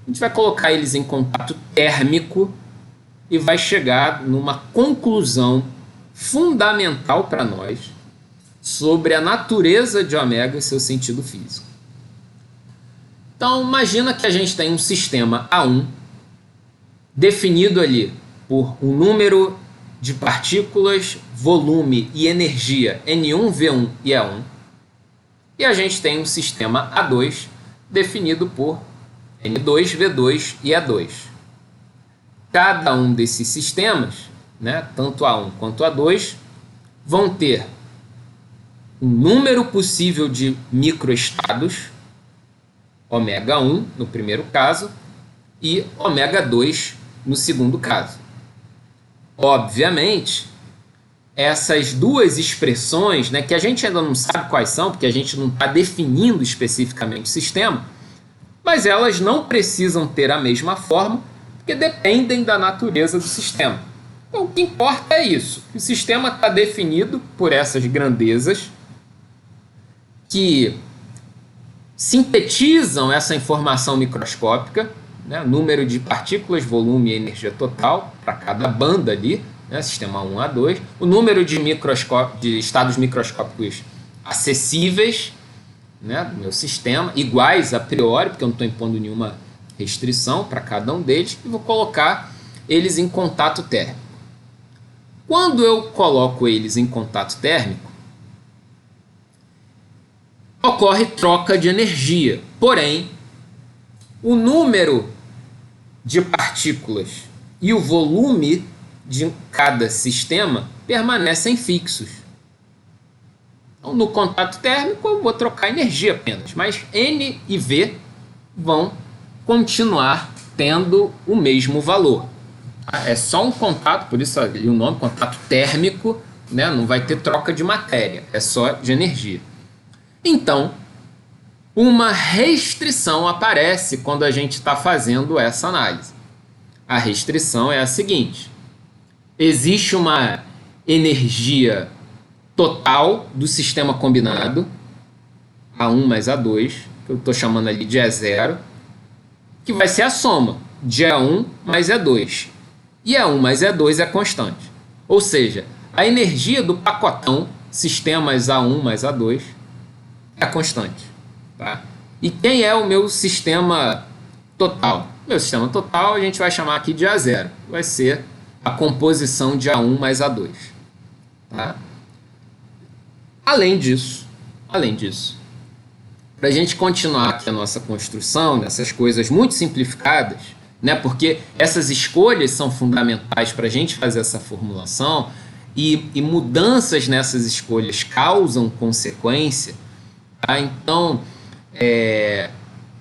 A gente vai colocar eles em contato térmico e vai chegar numa conclusão fundamental para nós sobre a natureza de ômega e seu sentido físico. Então, imagina que a gente tem um sistema A1 definido ali por um número de partículas, volume e energia N1, V1 e E1. E a gente tem um sistema A2 definido por N2, V2 e E2. Cada um desses sistemas, né, tanto A1 quanto A2, vão ter um número possível de microestados, ômega 1 no primeiro caso e ômega 2 no segundo caso. Obviamente, essas duas expressões, né, que a gente ainda não sabe quais são, porque a gente não está definindo especificamente o sistema, mas elas não precisam ter a mesma forma, porque dependem da natureza do sistema. Então, o que importa é isso. O sistema está definido por essas grandezas que sintetizam essa informação microscópica, né, número de partículas, volume e energia total para cada banda ali, né, sistema 1 a 2, o número de estados microscópicos acessíveis, né, do meu sistema, iguais a priori, porque eu não estou impondo nenhuma restrição para cada um deles, e vou colocar eles em contato térmico. Quando eu coloco eles em contato térmico, ocorre troca de energia, porém, o número de partículas e o volume de cada sistema permanecem fixos. Então, no contato térmico, eu vou trocar energia apenas, mas N e V vão continuar tendo o mesmo valor. É só um contato, por isso o nome, contato térmico, né? Não vai ter troca de matéria, é só de energia. Então, uma restrição aparece quando a gente está fazendo essa análise. A restrição é a seguinte: existe uma energia total do sistema combinado, A1 mais A2, que eu estou chamando ali de E0, que vai ser a soma de E1 mais E2. E E1 mais E2 é constante. Ou seja, a energia do pacotão, sistemas A1 mais A2, é constante. Tá? E quem é o meu sistema total? Meu sistema total a gente vai chamar aqui de A0. Vai ser a composição de A1 mais A2. Tá? Além disso, para a gente continuar aqui a nossa construção, dessas coisas muito simplificadas, né, porque essas escolhas são fundamentais para a gente fazer essa formulação, e mudanças nessas escolhas causam consequência. Tá? Então,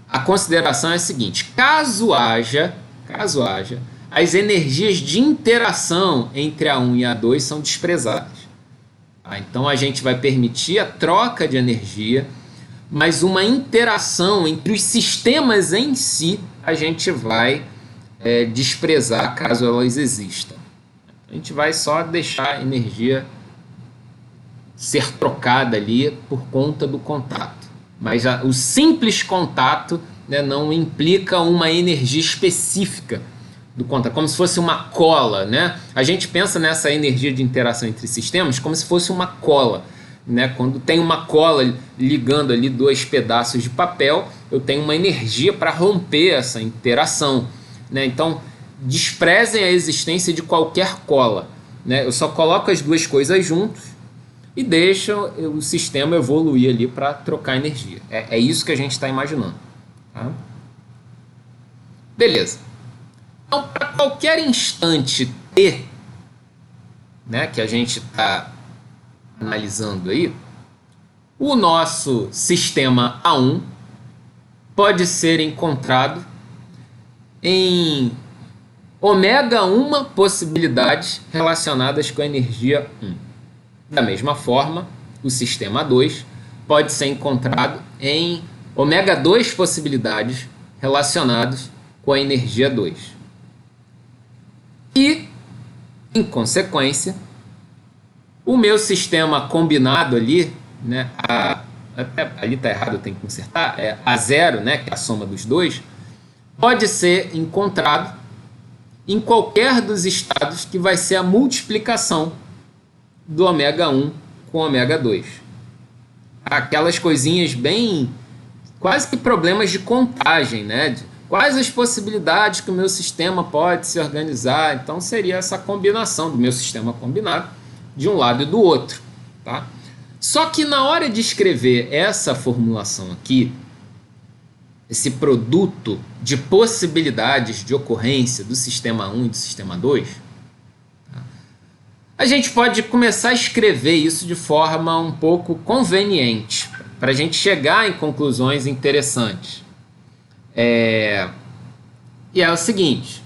a consideração é a seguinte: caso haja, as energias de interação entre A1 e A2 são desprezadas. Tá? Então, a gente vai permitir a troca de energia, mas uma interação entre os sistemas em si a gente vai desprezar caso elas existam. A gente vai só deixar a energia ser trocada ali por conta do contato. Mas o simples contato, né, não implica uma energia específica do contato, como se fosse uma cola. Né? A gente pensa nessa energia de interação entre sistemas como se fosse uma cola. Né? Quando tem uma cola ligando ali dois pedaços de papel, eu tenho uma energia para romper essa interação. Né? Então, desprezem a existência de qualquer cola. Né? Eu só coloco as duas coisas juntos e deixo o sistema evoluir ali para trocar energia. É isso que a gente está imaginando. Tá? Beleza. Então, para qualquer instante T, né, que a gente está analisando aí, o nosso sistema A1 pode ser encontrado em ômega 1 possibilidades relacionadas com a energia 1. Da mesma forma, o sistema 2 pode ser encontrado em ômega 2 possibilidades relacionadas com a energia 2. E, em consequência, o meu sistema combinado ali, né, até ali está errado, eu tenho que consertar, é A0, né, que é a soma dos dois, pode ser encontrado em qualquer dos estados que vai ser a multiplicação do ômega 1 com ômega 2. Aquelas coisinhas bem, quase que problemas de contagem, né? Quais as possibilidades que o meu sistema pode se organizar? Então seria essa combinação do meu sistema combinado de um lado e do outro, tá? Só que na hora de escrever essa formulação aqui, esse produto de possibilidades de ocorrência do sistema 1 e do sistema 2, tá? A gente pode começar a escrever isso de forma um pouco conveniente, para a gente chegar em conclusões interessantes. E é o seguinte: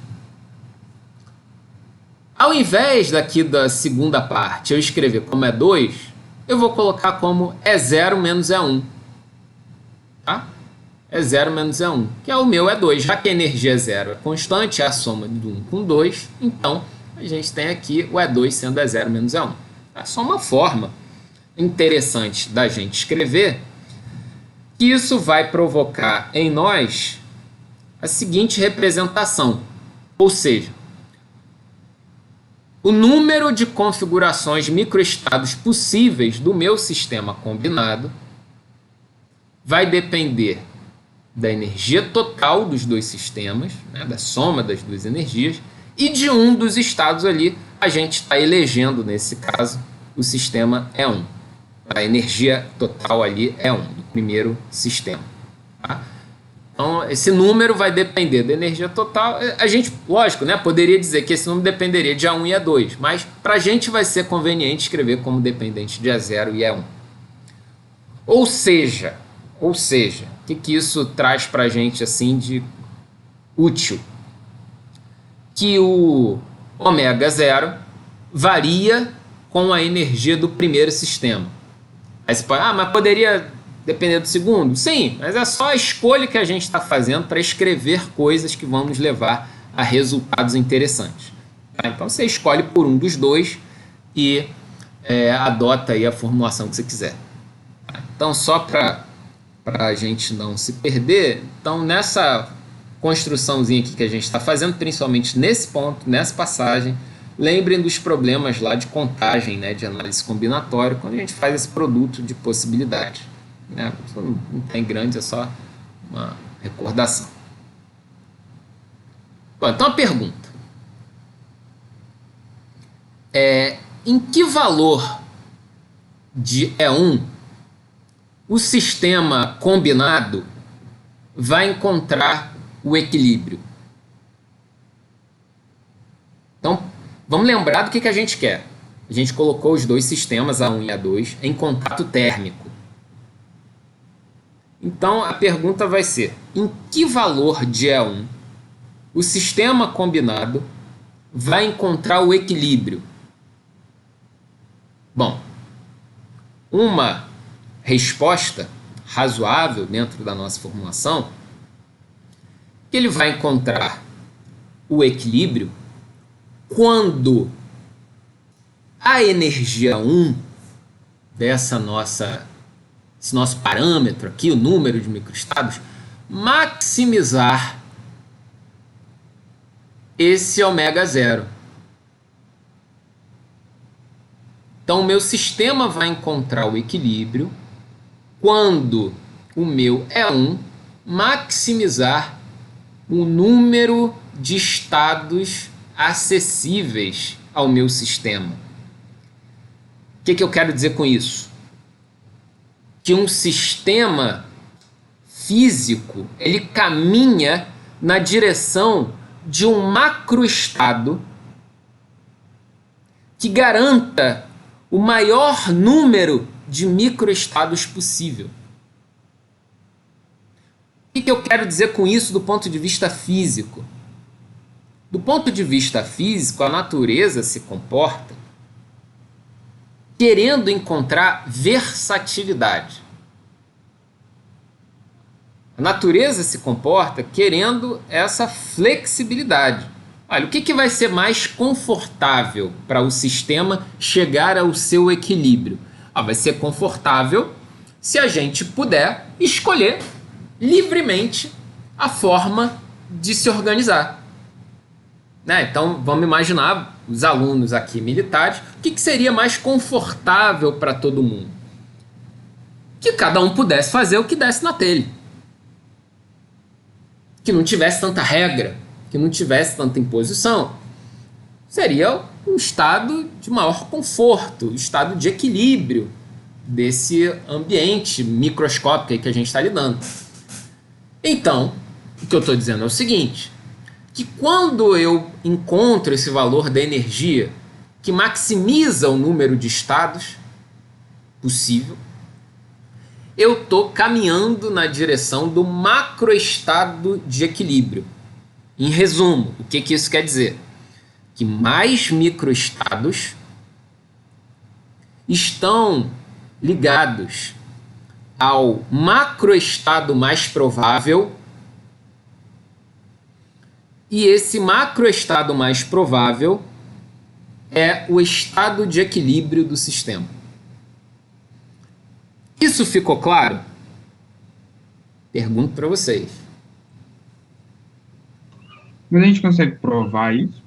ao invés daqui da segunda parte eu escrever como E2, eu vou colocar como E0 menos E1. Tá? E0 menos E1, que é o meu E2. Já que a energia 0 é constante, é a soma de 1 com 2, então a gente tem aqui o E2 sendo E0 menos E1. É só uma forma interessante da gente escrever, que isso vai provocar em nós a seguinte representação, ou seja, o número de configurações de microestados possíveis do meu sistema combinado vai depender da energia total dos dois sistemas, né, da soma das duas energias, e de um dos estados ali a gente está elegendo, nesse caso, o sistema E1. A energia total ali é 1, do primeiro sistema. Tá? Então, esse número vai depender da energia total. A gente, lógico, né, poderia dizer que esse número dependeria de A1 e A2, mas para a gente vai ser conveniente escrever como dependente de A0 e E1. Ou seja, o que isso traz para a gente assim de útil? Que o ômega 0 varia com a energia do primeiro sistema. Aí você pode, mas poderia depender do segundo? Sim, mas é só a escolha que a gente está fazendo para escrever coisas que vão nos levar a resultados interessantes. Tá? Então você escolhe por um dos dois e adota aí a formulação que você quiser. Tá? Então só para a gente não se perder, então nessa construçãozinha aqui que a gente está fazendo, principalmente nesse ponto, nessa passagem, lembrem dos problemas lá de contagem, né, de análise combinatória, quando a gente faz esse produto de possibilidade. Né? Não tem grande, é só uma recordação. Bom, então a pergunta é: em que valor de E1 o sistema combinado vai encontrar o equilíbrio? Então, vamos lembrar do que a gente quer. A gente colocou os dois sistemas, A1 e A2, em contato térmico. Então, a pergunta vai ser: em que valor de E1 o sistema combinado vai encontrar o equilíbrio? Bom, uma resposta razoável dentro da nossa formulação, que ele vai encontrar o equilíbrio quando a energia 1 esse nosso parâmetro aqui, o número de microestados, maximizar esse ômega 0. Então o meu sistema vai encontrar o equilíbrio quando o meu E1 maximizar o número de estados acessíveis ao meu sistema. O que eu quero dizer com isso? Que um sistema físico, ele caminha na direção de um macroestado que garanta o maior número de microestados possível. O que eu quero dizer com isso do ponto de vista físico? Do ponto de vista físico, a natureza se comporta querendo encontrar versatilidade. A natureza se comporta querendo essa flexibilidade. Olha, o que vai ser mais confortável para o sistema chegar ao seu equilíbrio? Vai ser confortável se a gente puder escolher livremente a forma de se organizar. Né? Então, vamos imaginar os alunos aqui militares, o que seria mais confortável para todo mundo? Que cada um pudesse fazer o que desse na telha. Que não tivesse tanta regra, que não tivesse tanta imposição. Seria um estado de maior conforto, um estado de equilíbrio desse ambiente microscópico aí que a gente está lidando. Então, o que eu estou dizendo é o seguinte, que quando eu encontro esse valor da energia que maximiza o número de estados possível, eu estou caminhando na direção do macroestado de equilíbrio. Em resumo, o que isso quer dizer? Que mais microestados estão ligados ao macroestado mais provável, e esse macroestado mais provável é o estado de equilíbrio do sistema. Isso ficou claro? Pergunto para vocês. Mas a gente consegue provar isso?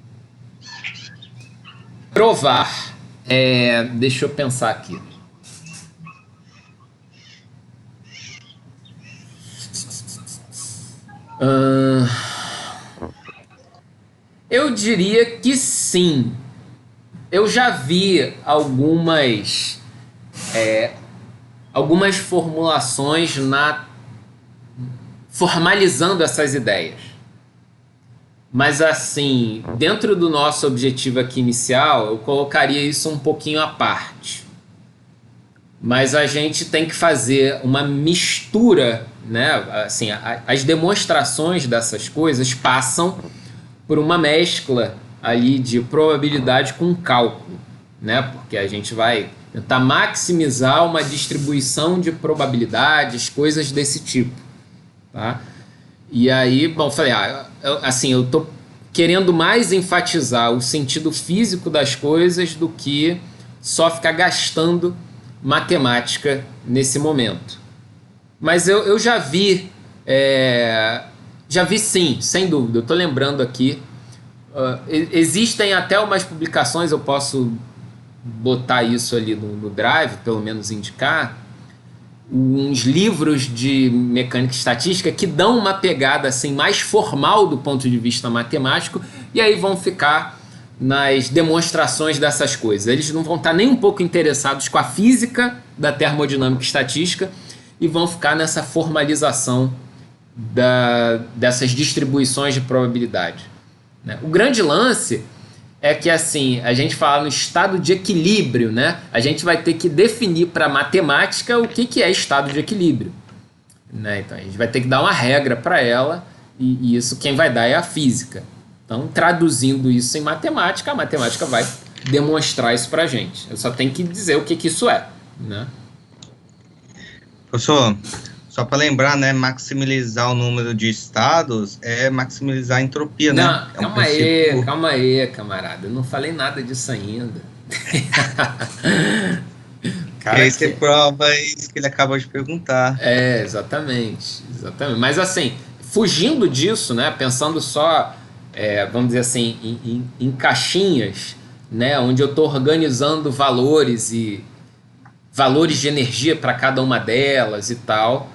Provar. Deixa eu pensar aqui. Eu diria que sim. Eu já vi algumas formulações formalizando essas ideias. Mas assim, dentro do nosso objetivo aqui inicial, eu colocaria isso um pouquinho à parte. Mas a gente tem que fazer uma mistura, né? Assim, as demonstrações dessas coisas passam por uma mescla ali de probabilidade com cálculo, né? Porque a gente vai tentar maximizar uma distribuição de probabilidades, coisas desse tipo, tá? E aí, bom, falei, eu tô querendo mais enfatizar o sentido físico das coisas do que só ficar gastando matemática nesse momento. Mas eu já vi sim, sem dúvida. Eu estou lembrando aqui, existem até umas publicações, eu posso botar isso ali no Drive, pelo menos indicar, uns livros de mecânica e estatística que dão uma pegada assim, mais formal do ponto de vista matemático, e aí vão ficar nas demonstrações dessas coisas. Eles não vão estar nem um pouco interessados com a física da termodinâmica e estatística e vão ficar nessa formalização dessas distribuições de probabilidade, né? O grande lance é que assim, a gente fala no estado de equilíbrio, né? A gente vai ter que definir para a matemática o que é estado de equilíbrio, né? Então a gente vai ter que dar uma regra para ela, e isso quem vai dar é a física. Então, traduzindo isso em matemática, a matemática vai demonstrar isso para a gente. Eu só tenho que dizer o que isso é, né? Professor, só para lembrar, né, maximizar o número de estados é maximizar a entropia, não, né? Calma aí, camarada. Eu não falei nada disso ainda. Cara, aí você prova isso que ele acabou de perguntar. Exatamente. Mas assim, fugindo disso, né, pensando só, vamos dizer assim, em caixinhas, né, onde eu estou organizando valores de energia para cada uma delas e tal,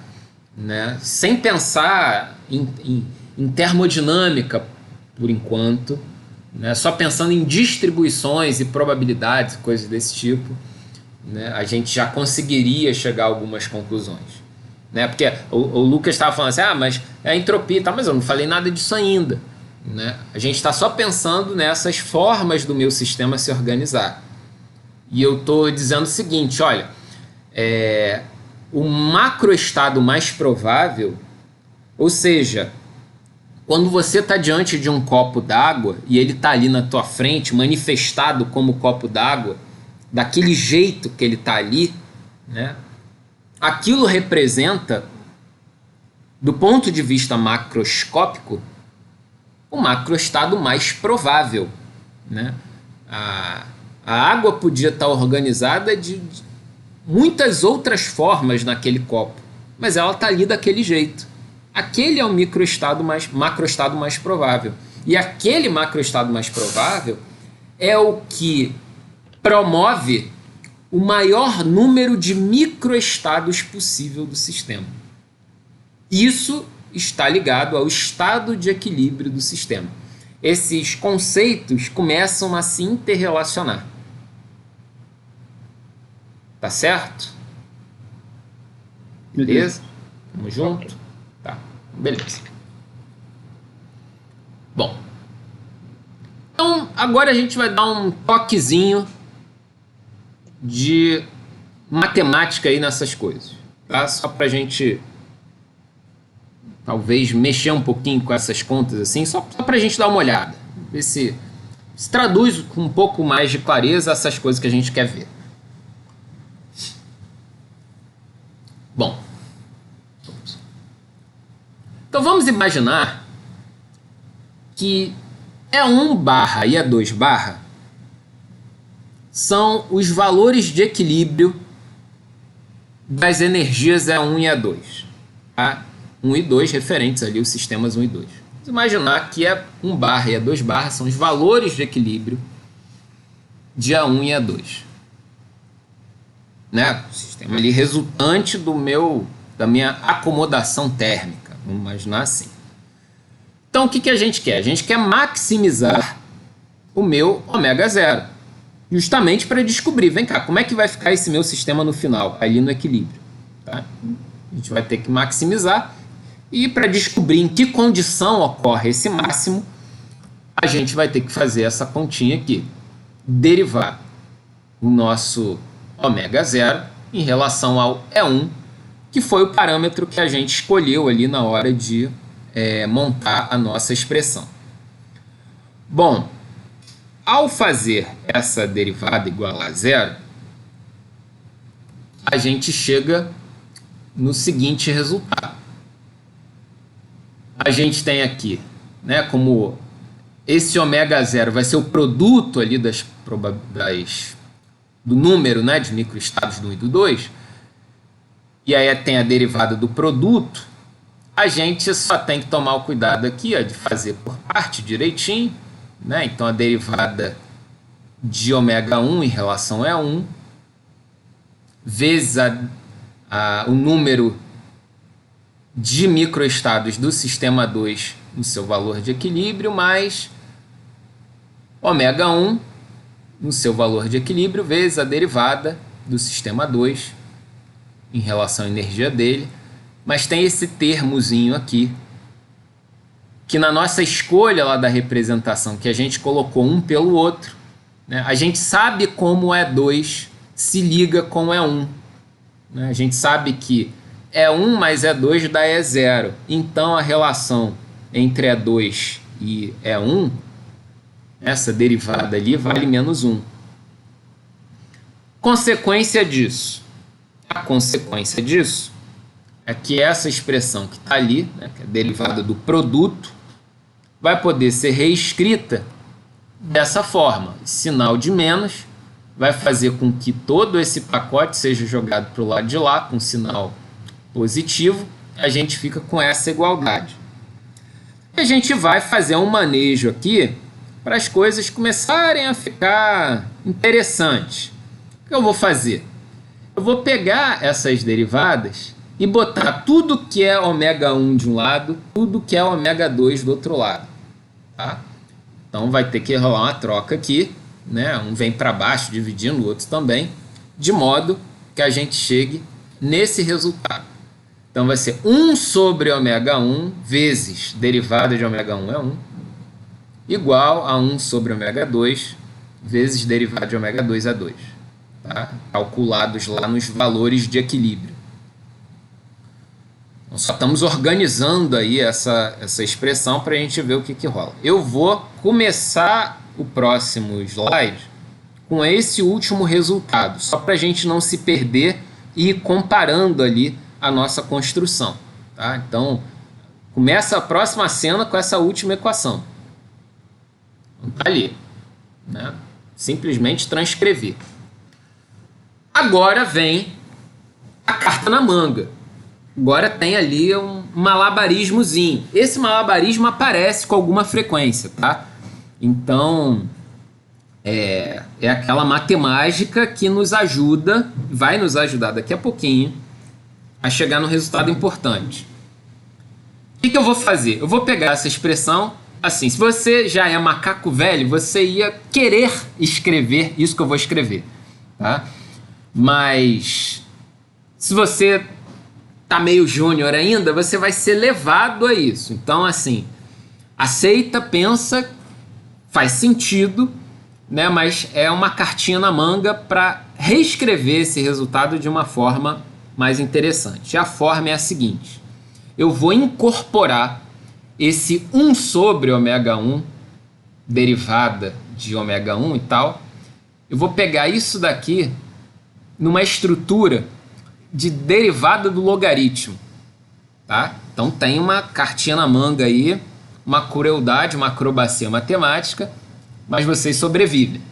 né, sem pensar em termodinâmica por enquanto, né, só pensando em distribuições e probabilidades, coisas desse tipo, né, a gente já conseguiria chegar a algumas conclusões, né, porque o Lucas estava falando assim, mas é a entropia e tal, mas eu não falei nada disso ainda, né? A gente está só pensando nessas formas do meu sistema se organizar, e eu estou dizendo o seguinte, olha, o macroestado mais provável, ou seja, quando você está diante de um copo d'água e ele está ali na tua frente, manifestado como copo d'água, daquele jeito que ele está ali, né, aquilo representa, do ponto de vista macroscópico, o macroestado mais provável, né? A água podia estar organizada de muitas outras formas naquele copo, mas ela está ali daquele jeito. Aquele é o macroestado mais provável. E aquele macroestado mais provável é o que promove o maior número de microestados possível do sistema. Isso está ligado ao estado de equilíbrio do sistema. Esses conceitos começam a se interrelacionar. Tá certo? Beleza? Tamo junto? Tá, beleza. Bom. Então, agora a gente vai dar um toquezinho de matemática aí nessas coisas. Tá? Só pra gente talvez mexer um pouquinho com essas contas assim, só pra gente dar uma olhada. Ver se traduz com um pouco mais de clareza essas coisas que a gente quer ver. Bom, então vamos imaginar que E1 barra e E2 barra são os valores de equilíbrio das energias E1 e E2, tá? 1 e 2 referentes ali, os sistemas 1 e 2. Vamos imaginar que E1 barra e E2 barra são os valores de equilíbrio de E1 e E2. Né? O sistema ali resultante da minha acomodação térmica, vamos imaginar assim. Então o que a gente quer? A gente quer maximizar o meu ômega zero, justamente para descobrir, vem cá, como é que vai ficar esse meu sistema no final, ali no equilíbrio. Tá? A gente vai ter que maximizar, e para descobrir em que condição ocorre esse máximo, a gente vai ter que fazer essa continha aqui, derivar o nosso ômega zero em relação ao E1, que foi o parâmetro que a gente escolheu ali na hora de montar a nossa expressão. Bom, ao fazer essa derivada igual a zero, a gente chega no seguinte resultado. A gente tem aqui, né, como esse ômega zero vai ser o produto ali do número, né, de microestados do 1 e do 2, e aí tem a derivada do produto, a gente só tem que tomar o cuidado aqui, ó, de fazer por parte direitinho, né? Então a derivada de ômega 1 em relação a E1 vezes o número de microestados do sistema 2 no seu valor de equilíbrio, mais ômega 1 no seu valor de equilíbrio, vezes a derivada do sistema 2 em relação à energia dele. Mas tem esse termozinho aqui, que na nossa escolha lá da representação, que a gente colocou um pelo outro, né, a gente sabe como E2 se liga com E1. Né? A gente sabe que E1 mais E2 dá E0. Então a relação entre E2 e E1, essa derivada ali, vale menos 1. Consequência disso. A consequência disso é que essa expressão que está ali, né, que é a derivada do produto, vai poder ser reescrita dessa forma. Sinal de menos vai fazer com que todo esse pacote seja jogado para o lado de lá, com sinal positivo, a gente fica com essa igualdade. E a gente vai fazer um manejo aqui para as coisas começarem a ficar interessantes. O que eu vou fazer? Eu vou pegar essas derivadas e botar tudo que é ômega 1 de um lado, tudo que é ômega 2 do outro lado. Tá? Então vai ter que rolar uma troca aqui, né? Um vem para baixo dividindo o outro também, de modo que a gente chegue nesse resultado. Então vai ser 1 sobre ômega 1 vezes derivada de ômega 1 é 1, igual a 1 sobre ômega 2 vezes derivada de ômega 2 é 2. Tá? Calculados lá nos valores de equilíbrio. Então, só estamos organizando aí essa expressão para a gente ver o que rola. Eu vou começar o próximo slide com esse último resultado, só para a gente não se perder e ir comparando ali a nossa construção. Tá? Então, começa a próxima cena com essa última equação. Está ali. Né? Simplesmente transcrever. Agora vem a carta na manga. Agora tem ali um malabarismozinho. Esse malabarismo aparece com alguma frequência, tá? Então, é aquela matemática que nos ajuda, vai nos ajudar daqui a pouquinho, a chegar no resultado importante. O que eu vou fazer? Eu vou pegar essa expressão, assim, se você já é macaco velho, você ia querer escrever isso que eu vou escrever, tá? Mas, se você tá meio júnior ainda, você vai ser levado a isso. Então, assim, aceita, pensa, faz sentido, né? Mas é uma cartinha na manga para reescrever esse resultado de uma forma mais interessante. E a forma é a seguinte: eu vou incorporar esse 1 sobre ômega 1, derivada de ômega 1 e tal, eu vou pegar isso daqui numa estrutura de derivada do logaritmo, tá? Então tem uma cartinha na manga aí, uma crueldade, uma acrobacia matemática, mas vocês sobrevivem.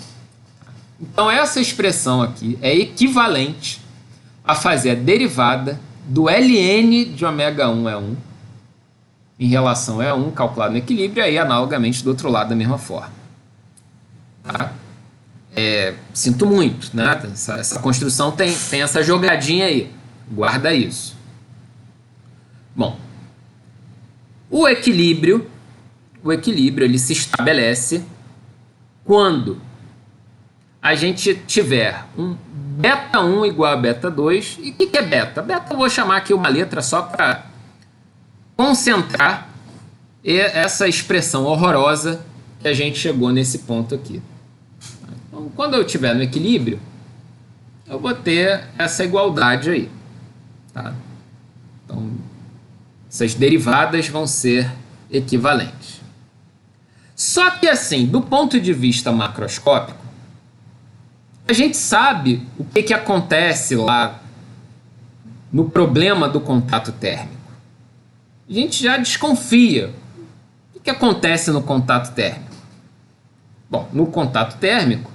Então essa expressão aqui é equivalente a fazer a derivada do ln de ômega 1 é 1 em relação a E1 calculado no equilíbrio, aí analogamente do outro lado da mesma forma. Tá? Sinto muito, né? Essa construção tem essa jogadinha aí. Guarda isso. Bom, o equilíbrio ele se estabelece quando a gente tiver um beta 1 igual a beta 2. E o que é beta? Beta eu vou chamar aqui uma letra só para concentrar essa expressão horrorosa que a gente chegou nesse ponto aqui. Então, quando eu estiver no equilíbrio, eu vou ter essa igualdade aí. Tá? Então, essas derivadas vão ser equivalentes. Só que assim, do ponto de vista macroscópico, a gente sabe o que acontece lá no problema do contato térmico. A gente já desconfia. O que acontece no contato térmico? Bom, no contato térmico,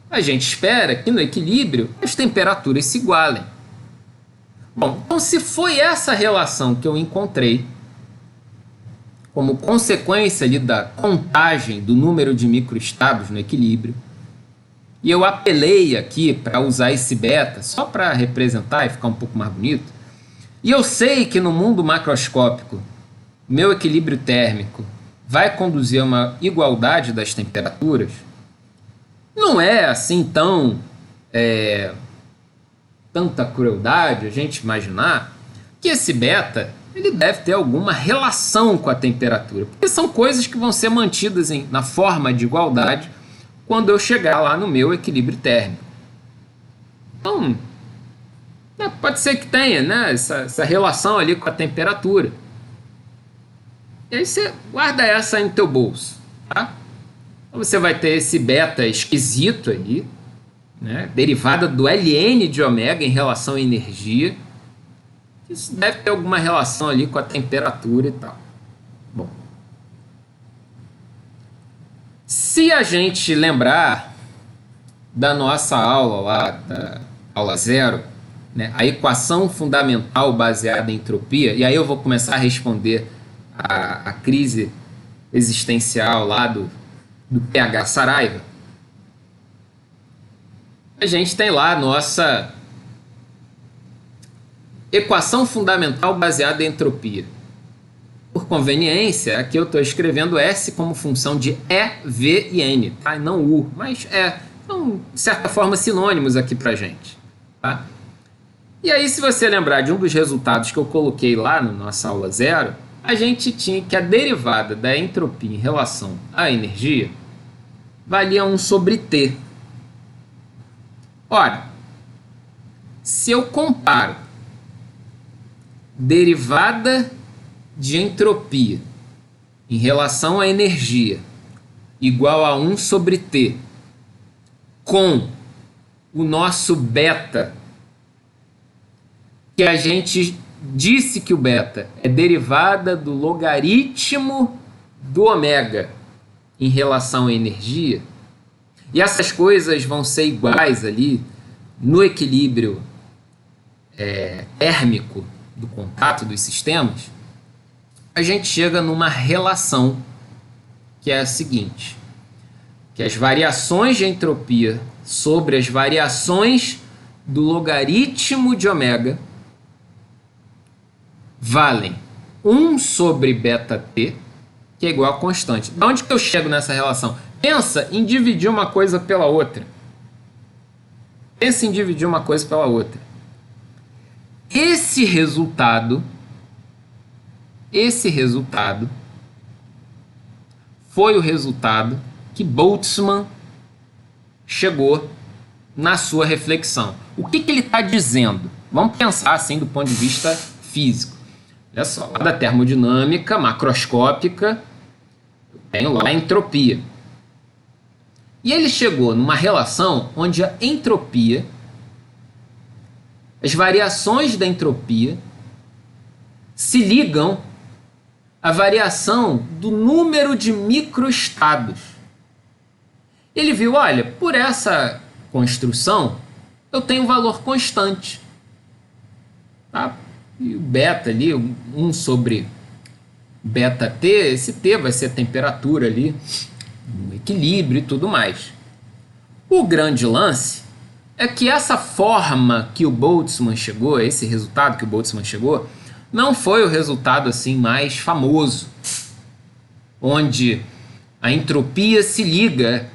a gente espera que no equilíbrio as temperaturas se igualem. Bom, então se foi essa relação que eu encontrei como consequência ali da contagem do número de microestados no equilíbrio, e eu apelei aqui para usar esse beta só para representar e ficar um pouco mais bonito, e eu sei que no mundo macroscópico meu equilíbrio térmico vai conduzir a uma igualdade das temperaturas, não é assim tanta crueldade a gente imaginar que esse beta ele deve ter alguma relação com a temperatura, porque são coisas que vão ser mantidas na forma de igualdade quando eu chegar lá no meu equilíbrio térmico. Então, pode ser que tenha, né, essa relação ali com a temperatura. E aí você guarda essa em teu bolso, tá? Então você vai ter esse beta esquisito aí, né, derivada do ln de ômega em relação à energia. Isso deve ter alguma relação ali com a temperatura e tal. Bom, se a gente lembrar da nossa aula lá, da aula 0, né, a equação fundamental baseada em entropia, e aí eu vou começar a responder a crise existencial lá do PH Saraiva, a gente tem lá a nossa equação fundamental baseada em entropia. Por conveniência, aqui eu estou escrevendo S como função de E, V e N, tá? E não U, mas são, de certa forma, sinônimos aqui para a gente. Tá? E aí, se você lembrar de um dos resultados que eu coloquei lá na nossa aula 0, a gente tinha que a derivada da entropia em relação à energia valia 1 sobre T. Ora, se eu comparo derivada de entropia em relação à energia igual a 1 sobre T com o nosso beta, que a gente disse que o beta é derivada do logaritmo do ômega em relação à energia, e essas coisas vão ser iguais ali no equilíbrio térmico do contato dos sistemas, a gente chega numa relação que é a seguinte, que as variações de entropia sobre as variações do logaritmo de ômega valem 1 sobre beta-t, que é igual a constante. De onde que eu chego nessa relação? Pensa em dividir uma coisa pela outra. Pensa em dividir uma coisa pela outra. Esse resultado foi o resultado que Boltzmann chegou na sua reflexão. O que ele está dizendo? Vamos pensar assim do ponto de vista físico. Olha só, lá da termodinâmica macroscópica, eu tenho lá a entropia. E ele chegou numa relação onde a entropia, as variações da entropia, se ligam à variação do número de microestados. Ele viu, olha, por essa construção, eu tenho um valor constante. Tá? E o beta ali, 1 sobre beta-t, esse t vai ser a temperatura ali, o equilíbrio e tudo mais. O grande lance é que essa forma que o Boltzmann chegou, esse resultado que o Boltzmann chegou, não foi o resultado assim mais famoso, onde a entropia se liga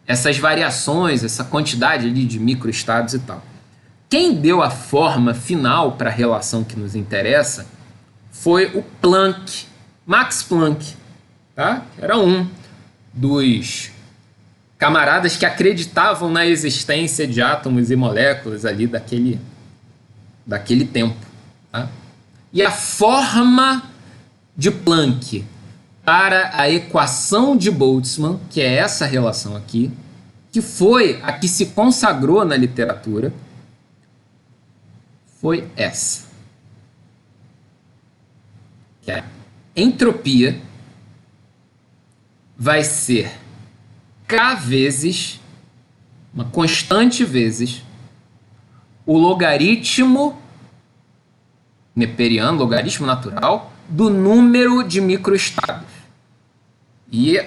essas variações, essa quantidade ali de microestados e tal. Quem deu a forma final para a relação que nos interessa foi o Planck, Max Planck, tá? Era um dos camaradas que acreditavam na existência de átomos e moléculas ali daquele tempo. Tá? E a forma de Planck para a equação de Boltzmann, que é essa relação aqui, que foi a que se consagrou na literatura, foi essa. Que a entropia vai ser K vezes, uma constante vezes, o logaritmo neperiano, logaritmo natural, do número de microestados. E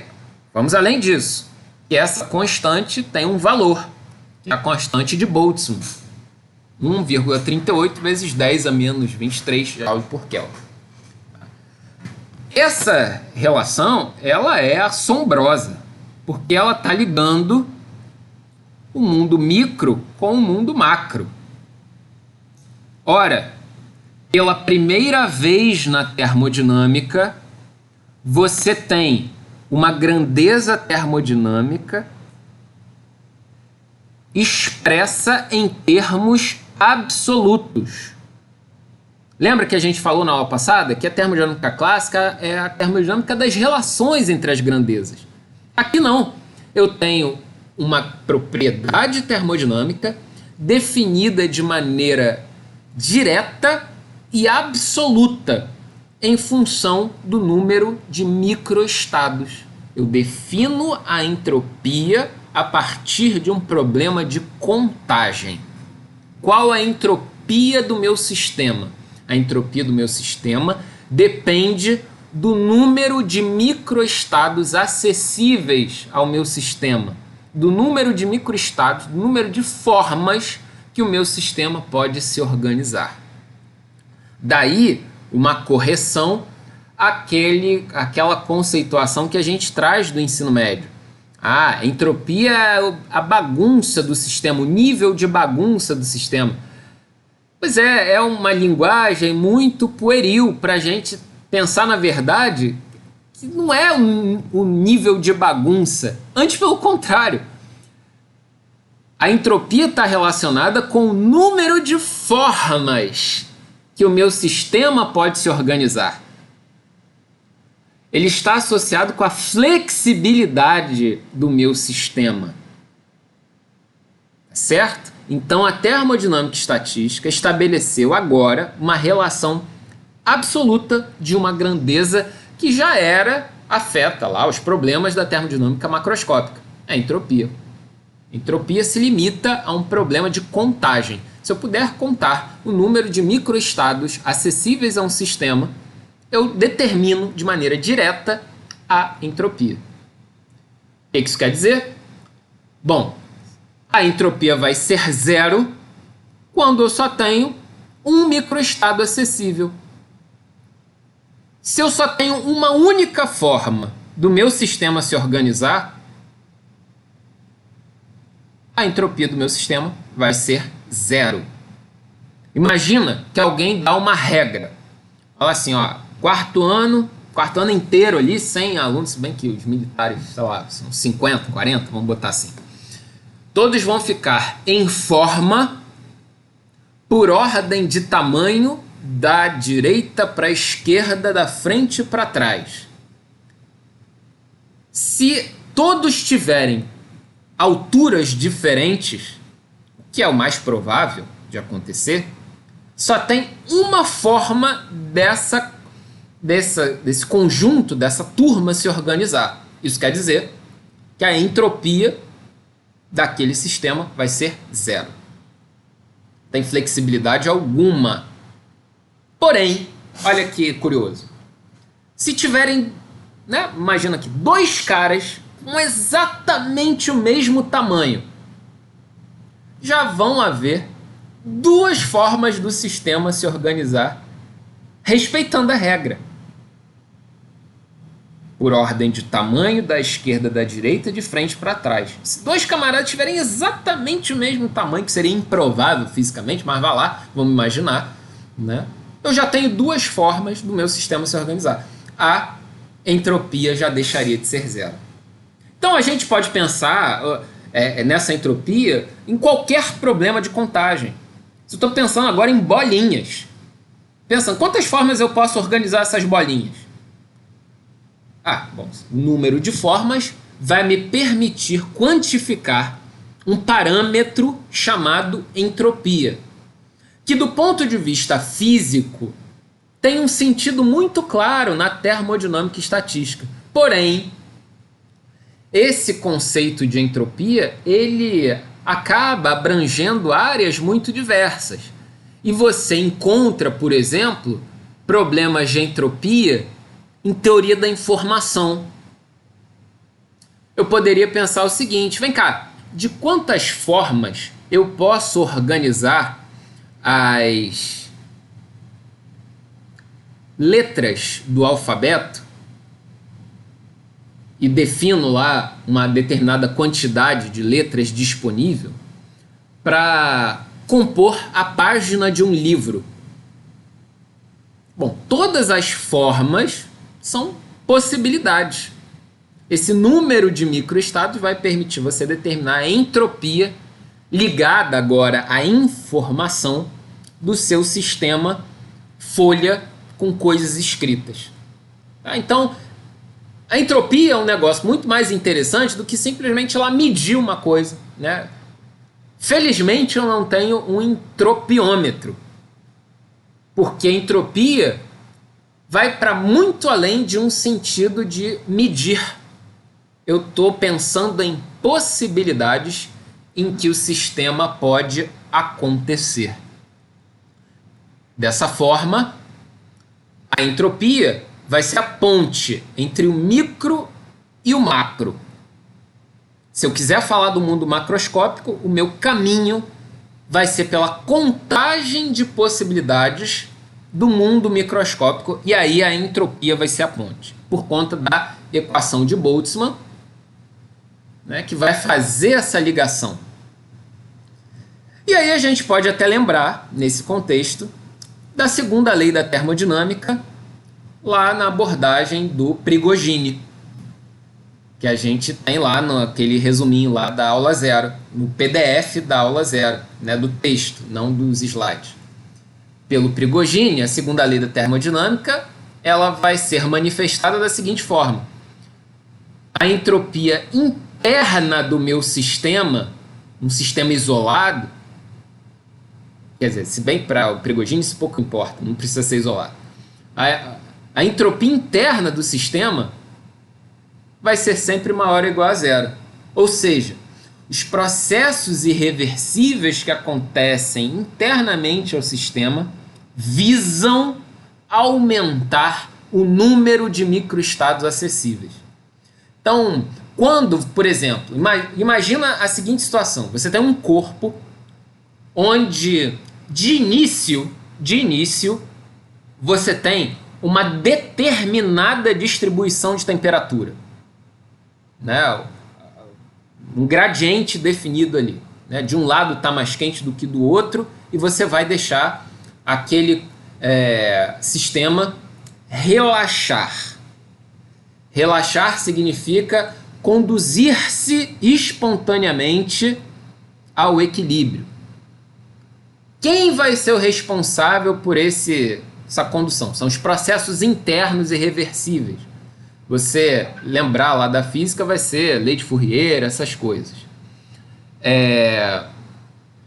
vamos além disso, que essa constante tem um valor, que é a constante de Boltzmann, 1,38 vezes 10 a menos 23 Joule por Kelvin. Essa relação, ela é assombrosa, porque ela está ligando o mundo micro com o mundo macro. Ora, pela primeira vez na termodinâmica, você tem uma grandeza termodinâmica expressa em termos absolutos. Lembra que a gente falou na aula passada que a termodinâmica clássica é a termodinâmica das relações entre as grandezas. Aqui não. Eu tenho uma propriedade termodinâmica definida de maneira direta e absoluta em função do número de microestados. Eu defino a entropia a partir de um problema de contagem. Qual a entropia do meu sistema? A entropia do meu sistema depende do número de microestados acessíveis ao meu sistema, do número de microestados, do número de formas que o meu sistema pode se organizar. Daí uma correção àquela conceituação que a gente traz do ensino médio. A entropia é a bagunça do sistema, o nível de bagunça do sistema. Pois é uma linguagem muito pueril para a gente pensar, na verdade, que não é o nível de bagunça. Antes, pelo contrário. A entropia está relacionada com o número de formas que o meu sistema pode se organizar. Ele está associado com a flexibilidade do meu sistema. certo? Então a termodinâmica estatística estabeleceu agora uma relação absoluta de uma grandeza que já afeta lá os problemas da termodinâmica macroscópica, a entropia. A entropia se limita a um problema de contagem. Se eu puder contar o número de microestados acessíveis a um sistema, eu determino de maneira direta a entropia. O que isso quer dizer? Bom, a entropia vai ser zero quando eu só tenho um microestado acessível. Se eu só tenho uma única forma do meu sistema se organizar, a entropia do meu sistema vai ser zero. Imagina que alguém dá uma regra. Fala assim, ó, quarto ano inteiro ali, 100 alunos, se bem que os militares, sei lá, são 50, 40, vamos botar assim. Todos vão ficar em forma por ordem de tamanho da direita para a esquerda, da frente para trás. Se todos tiverem alturas diferentes, o que é o mais provável de acontecer, só tem uma forma desse conjunto, dessa turma se organizar. Isso quer dizer que a entropia daquele sistema vai ser zero. Não tem flexibilidade alguma. Porém, olha que curioso. Se tiverem, né, imagina aqui, dois caras com exatamente o mesmo tamanho, já vão haver duas formas do sistema se organizar respeitando a regra. Por ordem de tamanho, da esquerda, da direita, de frente para trás. Se dois camaradas tiverem exatamente o mesmo tamanho, que seria improvável fisicamente, mas vá lá, vamos imaginar, né? Eu já tenho duas formas do meu sistema se organizar. A entropia já deixaria de ser zero. Então a gente pode pensar nessa entropia em qualquer problema de contagem. Se eu estou pensando agora em bolinhas, pensando quantas formas eu posso organizar essas bolinhas? Bom, o número de formas vai me permitir quantificar um parâmetro chamado entropia, que do ponto de vista físico tem um sentido muito claro na termodinâmica estatística. Porém, esse conceito de entropia, ele acaba abrangendo áreas muito diversas. E você encontra, por exemplo, problemas de entropia em teoria da informação. Eu poderia pensar o seguinte, vem cá, de quantas formas eu posso organizar as letras do alfabeto e defino lá uma determinada quantidade de letras disponível para compor a página de um livro? Bom, todas as formas são possibilidades. Esse número de microestados vai permitir você determinar a entropia ligada agora à informação do seu sistema folha com coisas escritas. Tá? Então, a entropia é um negócio muito mais interessante do que simplesmente ela medir uma coisa, né? Felizmente eu não tenho um entropiômetro, porque a entropia vai para muito além de um sentido de medir. Eu estou pensando em possibilidades em que o sistema pode acontecer. Dessa forma, a entropia vai ser a ponte entre o micro e o macro. Se eu quiser falar do mundo macroscópico, o meu caminho vai ser pela contagem de possibilidades do mundo microscópico, e aí a entropia vai ser a ponte, por conta da equação de Boltzmann, né, que vai fazer essa ligação. E aí a gente pode até lembrar, nesse contexto, da segunda lei da termodinâmica, lá na abordagem do Prigogine, que a gente tem lá naquele resuminho lá da aula 0, no PDF da aula 0, né, do texto, não dos slides. Pelo Prigogine, a segunda lei da termodinâmica, ela vai ser manifestada da seguinte forma: a entropia interna do meu sistema um sistema isolado, quer dizer, se bem para o Prigogine isso pouco importa, não precisa ser isolado. A entropia interna do sistema vai ser sempre maior ou igual a zero. Ou seja, os processos irreversíveis que acontecem internamente ao sistema visam aumentar o número de microestados acessíveis. Então, quando, por exemplo, imagina a seguinte situação: você tem um corpo onde de início você tem uma determinada distribuição de temperatura, né? Um gradiente definido ali, né? De um lado está mais quente do que do outro, e você vai deixar aquele sistema relaxar. Relaxar significa conduzir-se espontaneamente ao equilíbrio. Quem vai ser o responsável por essa condução? São os processos internos irreversíveis. Você lembrar lá da física vai ser lei de Fourier, essas coisas.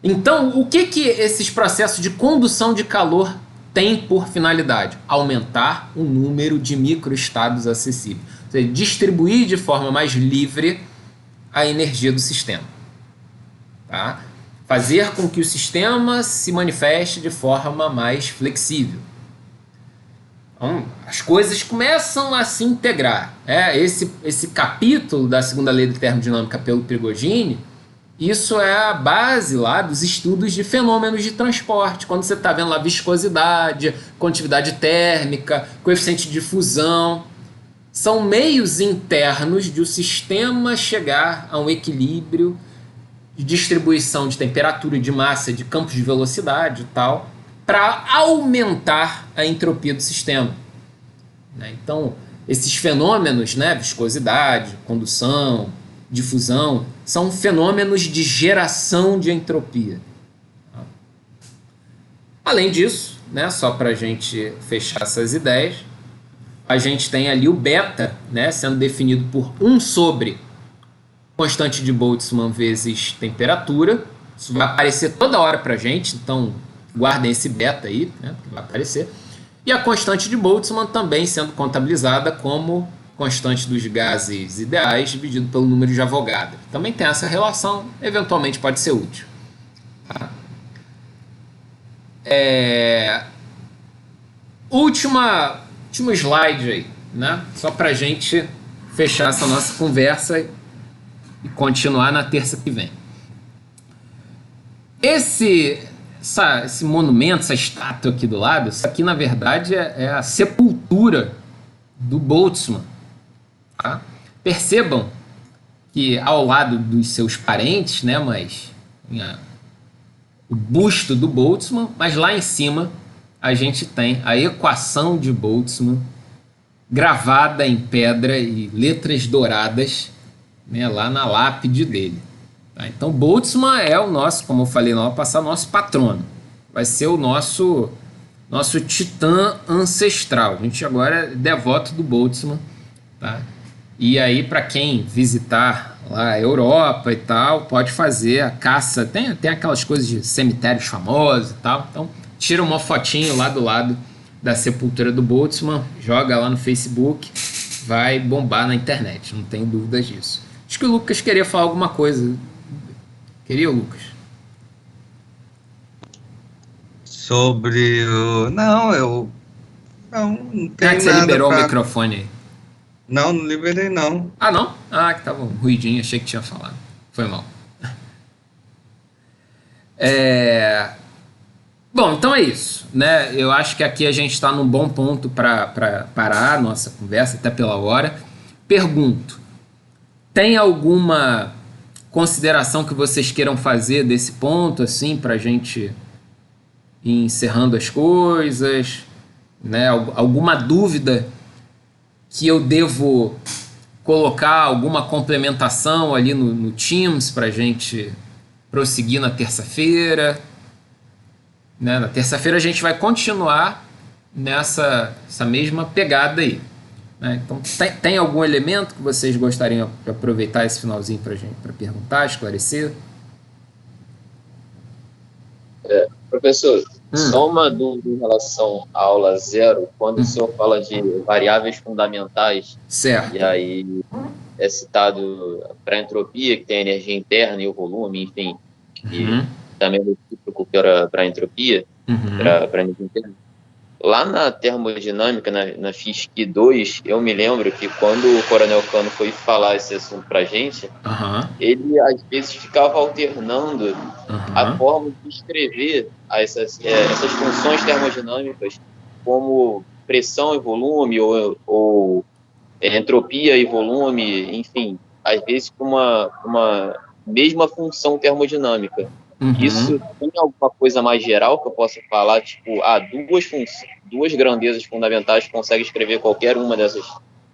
Então, o que esses processos de condução de calor têm por finalidade? Aumentar o número de microestados acessíveis. Ou seja, distribuir de forma mais livre a energia do sistema. Tá? Fazer com que o sistema se manifeste de forma mais flexível. Então, as coisas começam a se integrar. Esse capítulo da segunda lei da termodinâmica pelo Prigogine, isso é a base lá dos estudos de fenômenos de transporte. Quando você está vendo lá viscosidade, condutividade térmica, coeficiente de difusão, são meios internos de o sistema chegar a um equilíbrio de distribuição de temperatura, de massa, de campos de velocidade e tal, para aumentar a entropia do sistema. Então, esses fenômenos, né, viscosidade, condução, difusão, são fenômenos de geração de entropia. Além disso, né, só para a gente fechar essas ideias, a gente tem ali o beta, né, sendo definido por 1 sobre constante de Boltzmann vezes temperatura. Isso vai aparecer toda hora para a gente, então guardem esse beta aí, né, que vai aparecer. E a constante de Boltzmann também sendo contabilizada como constante dos gases ideais dividido pelo número de Avogadro. Também tem essa relação, eventualmente pode ser útil. Tá? Último slide aí, né? Só para a gente fechar essa nossa conversa e continuar na terça que vem. Esse monumento, essa estátua aqui do lado, isso aqui na verdade é a sepultura do Boltzmann. Tá? Percebam que ao lado dos seus parentes, né, mas o busto do Boltzmann, mas lá em cima a gente tem a equação de Boltzmann gravada em pedra e letras douradas, né, lá na lápide dele. Tá? Então Boltzmann é o nosso, como eu falei lá, passar nosso patrono. Vai ser o nosso titã ancestral. A gente agora é devoto do Boltzmann. Tá? E aí, para quem visitar lá a Europa e tal, pode fazer a caça. Tem aquelas coisas de cemitérios famosos e tal. Então, tira uma fotinho lá do lado da sepultura do Boltzmann, joga lá no Facebook, vai bombar na internet, não tenho dúvidas disso. Acho que o Lucas queria falar alguma coisa. Queria, Lucas? Sobre o... Não tem que você nada liberou o microfone aí? Não liberei não. Ah, não? Ah, que tava um ruidinho, achei que tinha falado. Foi mal. Bom, então é isso, né? Eu acho que aqui a gente está num bom ponto para parar a nossa conversa, até pela hora. Pergunto, tem alguma consideração que vocês queiram fazer desse ponto, assim, para a gente ir encerrando as coisas, né? Alguma dúvida que eu devo colocar, alguma complementação ali no Teams para a gente prosseguir na terça-feira? Né? Na terça-feira a gente vai continuar nessa mesma pegada aí. Né? Então, tem algum elemento que vocês gostariam de aproveitar esse finalzinho para perguntar, esclarecer? Professor, só uma dúvida em relação à aula 0, quando o senhor fala de variáveis fundamentais, certo. E aí é citado para a entropia, que tem a energia interna e o volume, enfim, e também o recíproco para a entropia, para a energia interna. Lá na termodinâmica, na FISC 2, eu me lembro que quando o Coronel Cano foi falar esse assunto para a gente, ele às vezes ficava alternando a forma de escrever essas funções termodinâmicas como pressão e volume, ou entropia e volume, enfim, às vezes com uma mesma função termodinâmica. Isso tem alguma coisa mais geral que eu possa falar, tipo, duas grandezas fundamentais consegue escrever qualquer uma dessas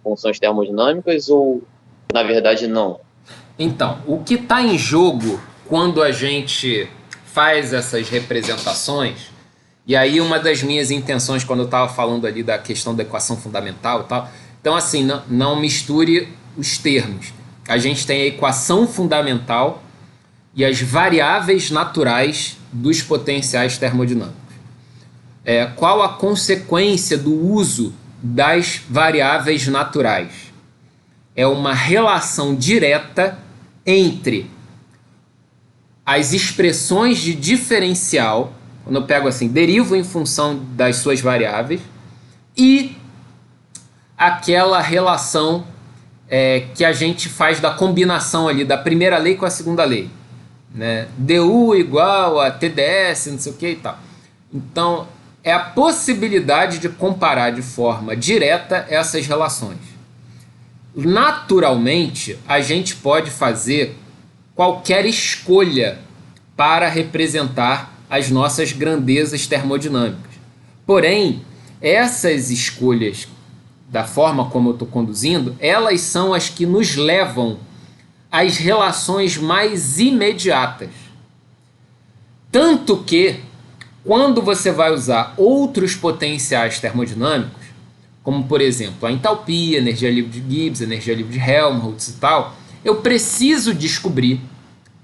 funções termodinâmicas, ou na verdade não? Então, o que está em jogo quando a gente faz essas representações, e aí uma das minhas intenções quando eu estava falando ali da questão da equação fundamental e tal, então assim, não misture os termos. A gente tem a equação fundamental e as variáveis naturais dos potenciais termodinâmicos. Qual a consequência do uso das variáveis naturais? É uma relação direta entre as expressões de diferencial, quando eu pego assim, derivo em função das suas variáveis, e aquela relação que a gente faz da combinação ali da primeira lei com a segunda lei, né? du igual a TdS, não sei o que e tal. Então, é a possibilidade de comparar de forma direta essas relações. Naturalmente, a gente pode fazer qualquer escolha para representar as nossas grandezas termodinâmicas. Porém, essas escolhas, da forma como eu estou conduzindo, elas são as que nos levam às relações mais imediatas. Tanto que, quando você vai usar outros potenciais termodinâmicos, como por exemplo a entalpia, energia livre de Gibbs, energia livre de Helmholtz e tal, eu preciso descobrir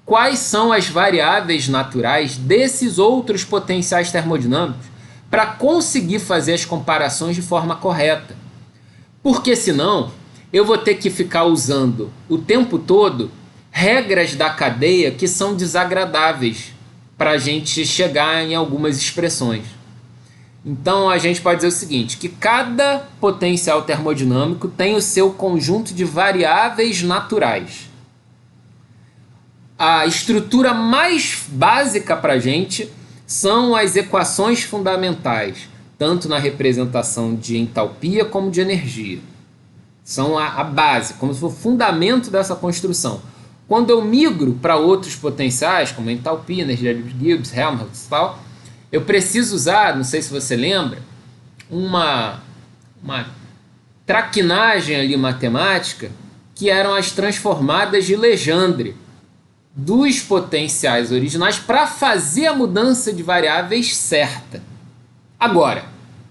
quais são as variáveis naturais desses outros potenciais termodinâmicos para conseguir fazer as comparações de forma correta. Porque senão eu vou ter que ficar usando o tempo todo regras da cadeia que são desagradáveis para a gente chegar em algumas expressões. Então a gente pode dizer o seguinte, que cada potencial termodinâmico tem o seu conjunto de variáveis naturais. A estrutura mais básica para a gente são as equações fundamentais, tanto na representação de entalpia como de energia. São a base, como se fosse o fundamento dessa construção. Quando eu migro para outros potenciais, como a entalpia, energia livre de Gibbs, Helmholtz e tal, eu preciso usar, não sei se você lembra, uma traquinagem ali matemática, que eram as transformadas de Legendre, dos potenciais originais, para fazer a mudança de variáveis certa. Agora,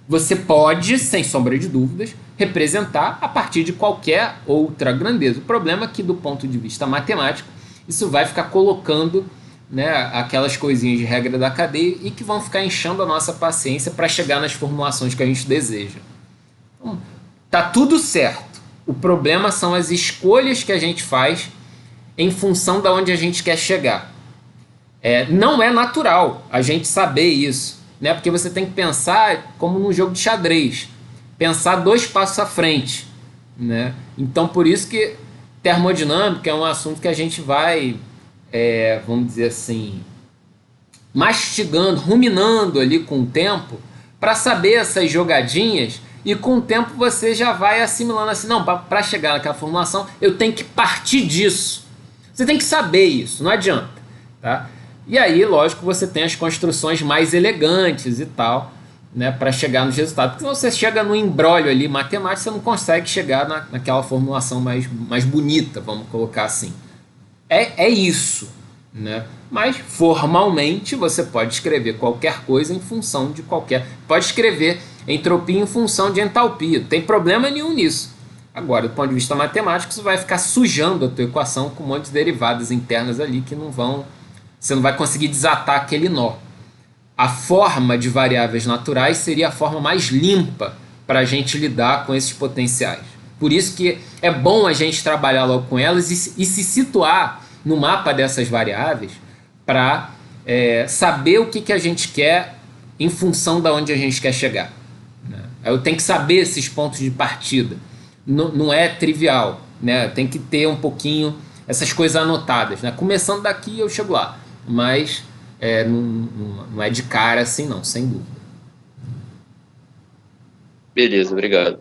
você pode, sem sombra de dúvidas, representar a partir de qualquer outra grandeza. O problema é que, do ponto de vista matemático, isso vai ficar colocando, né, aquelas coisinhas de regra da cadeia e que vão ficar enchendo a nossa paciência para chegar nas formulações que a gente deseja. Então, tá tudo certo. O problema são as escolhas que a gente faz em função de onde a gente quer chegar. Não é natural a gente saber isso, né? Porque você tem que pensar como num jogo de xadrez, pensar 2 passos à frente, né? Então, por isso que termodinâmica é um assunto que a gente vai, vamos dizer assim, mastigando, ruminando ali com o tempo, para saber essas jogadinhas, e com o tempo você já vai assimilando assim, não, para chegar naquela formulação, eu tenho que partir disso. Você tem que saber isso, não adianta, tá? E aí, lógico, você tem as construções mais elegantes e tal, né, para chegar nos resultados. Porque se você chega no imbróglio ali matemático, você não consegue chegar naquela formulação mais bonita, vamos colocar assim. É isso, né? Mas, formalmente, você pode escrever qualquer coisa em função de qualquer... Pode escrever entropia em função de entalpia, não tem problema nenhum nisso. Agora, do ponto de vista matemático, você vai ficar sujando a tua equação com um monte de derivadas internas ali que não vão... Você não vai conseguir desatar aquele nó. a forma de variáveis naturais seria a forma mais limpa para a gente lidar com esses potenciais. Por isso que é bom a gente trabalhar logo com elas e se situar no mapa dessas variáveis para saber o que a gente quer em função de onde a gente quer chegar. Né? Eu tenho que saber esses pontos de partida. Não é trivial, né? Tem que ter um pouquinho essas coisas anotadas. Né? Começando daqui eu chego lá, mas não é de cara assim não, sem dúvida. Beleza, obrigado.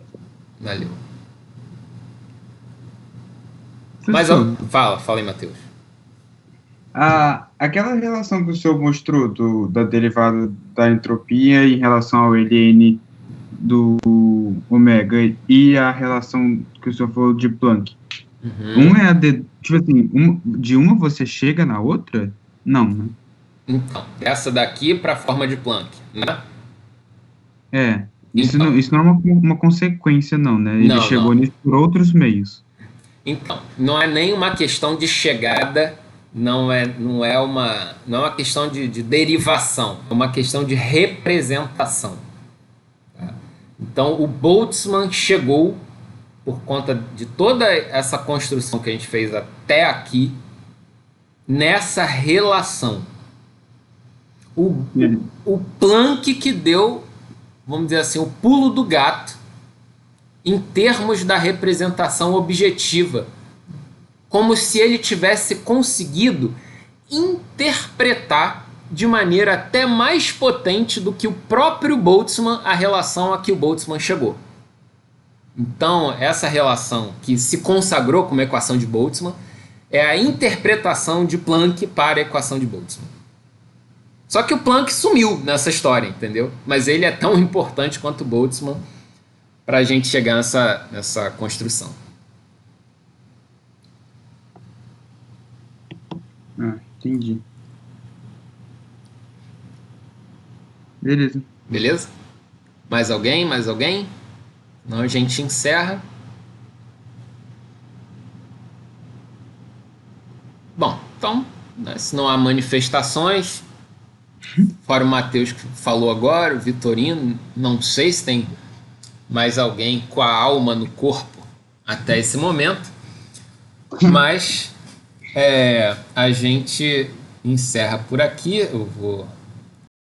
Valeu. Mas fala aí, Matheus. Aquela relação que o senhor mostrou da derivada da entropia em relação ao ln do ômega e a relação que o senhor falou de Planck. Um é tipo assim, de uma você chega na outra? Não, né? Então, essa daqui para a forma de Planck, né? Isso não é uma consequência, não, né? Ele chegou nisso por outros meios. Então, não é nem uma questão de chegada, não é uma questão de derivação, é uma questão de representação. Tá? Então, o Boltzmann chegou, por conta de toda essa construção que a gente fez até aqui, nessa relação. O Planck que deu, vamos dizer assim, o pulo do gato em termos da representação objetiva, como se ele tivesse conseguido interpretar de maneira até mais potente do que o próprio Boltzmann a relação a que o Boltzmann chegou. Então, essa relação que se consagrou como equação de Boltzmann é a interpretação de Planck para a equação de Boltzmann. Só que o Planck sumiu nessa história, entendeu? Mas ele é tão importante quanto o Boltzmann para a gente chegar nessa construção. Entendi. Beleza. Beleza? Mais alguém? Não, a gente encerra. Bom, então, né, se não há manifestações, fora o Matheus que falou agora, o Vitorino, não sei se tem mais alguém com a alma no corpo até esse momento, mas a gente encerra por aqui. Eu vou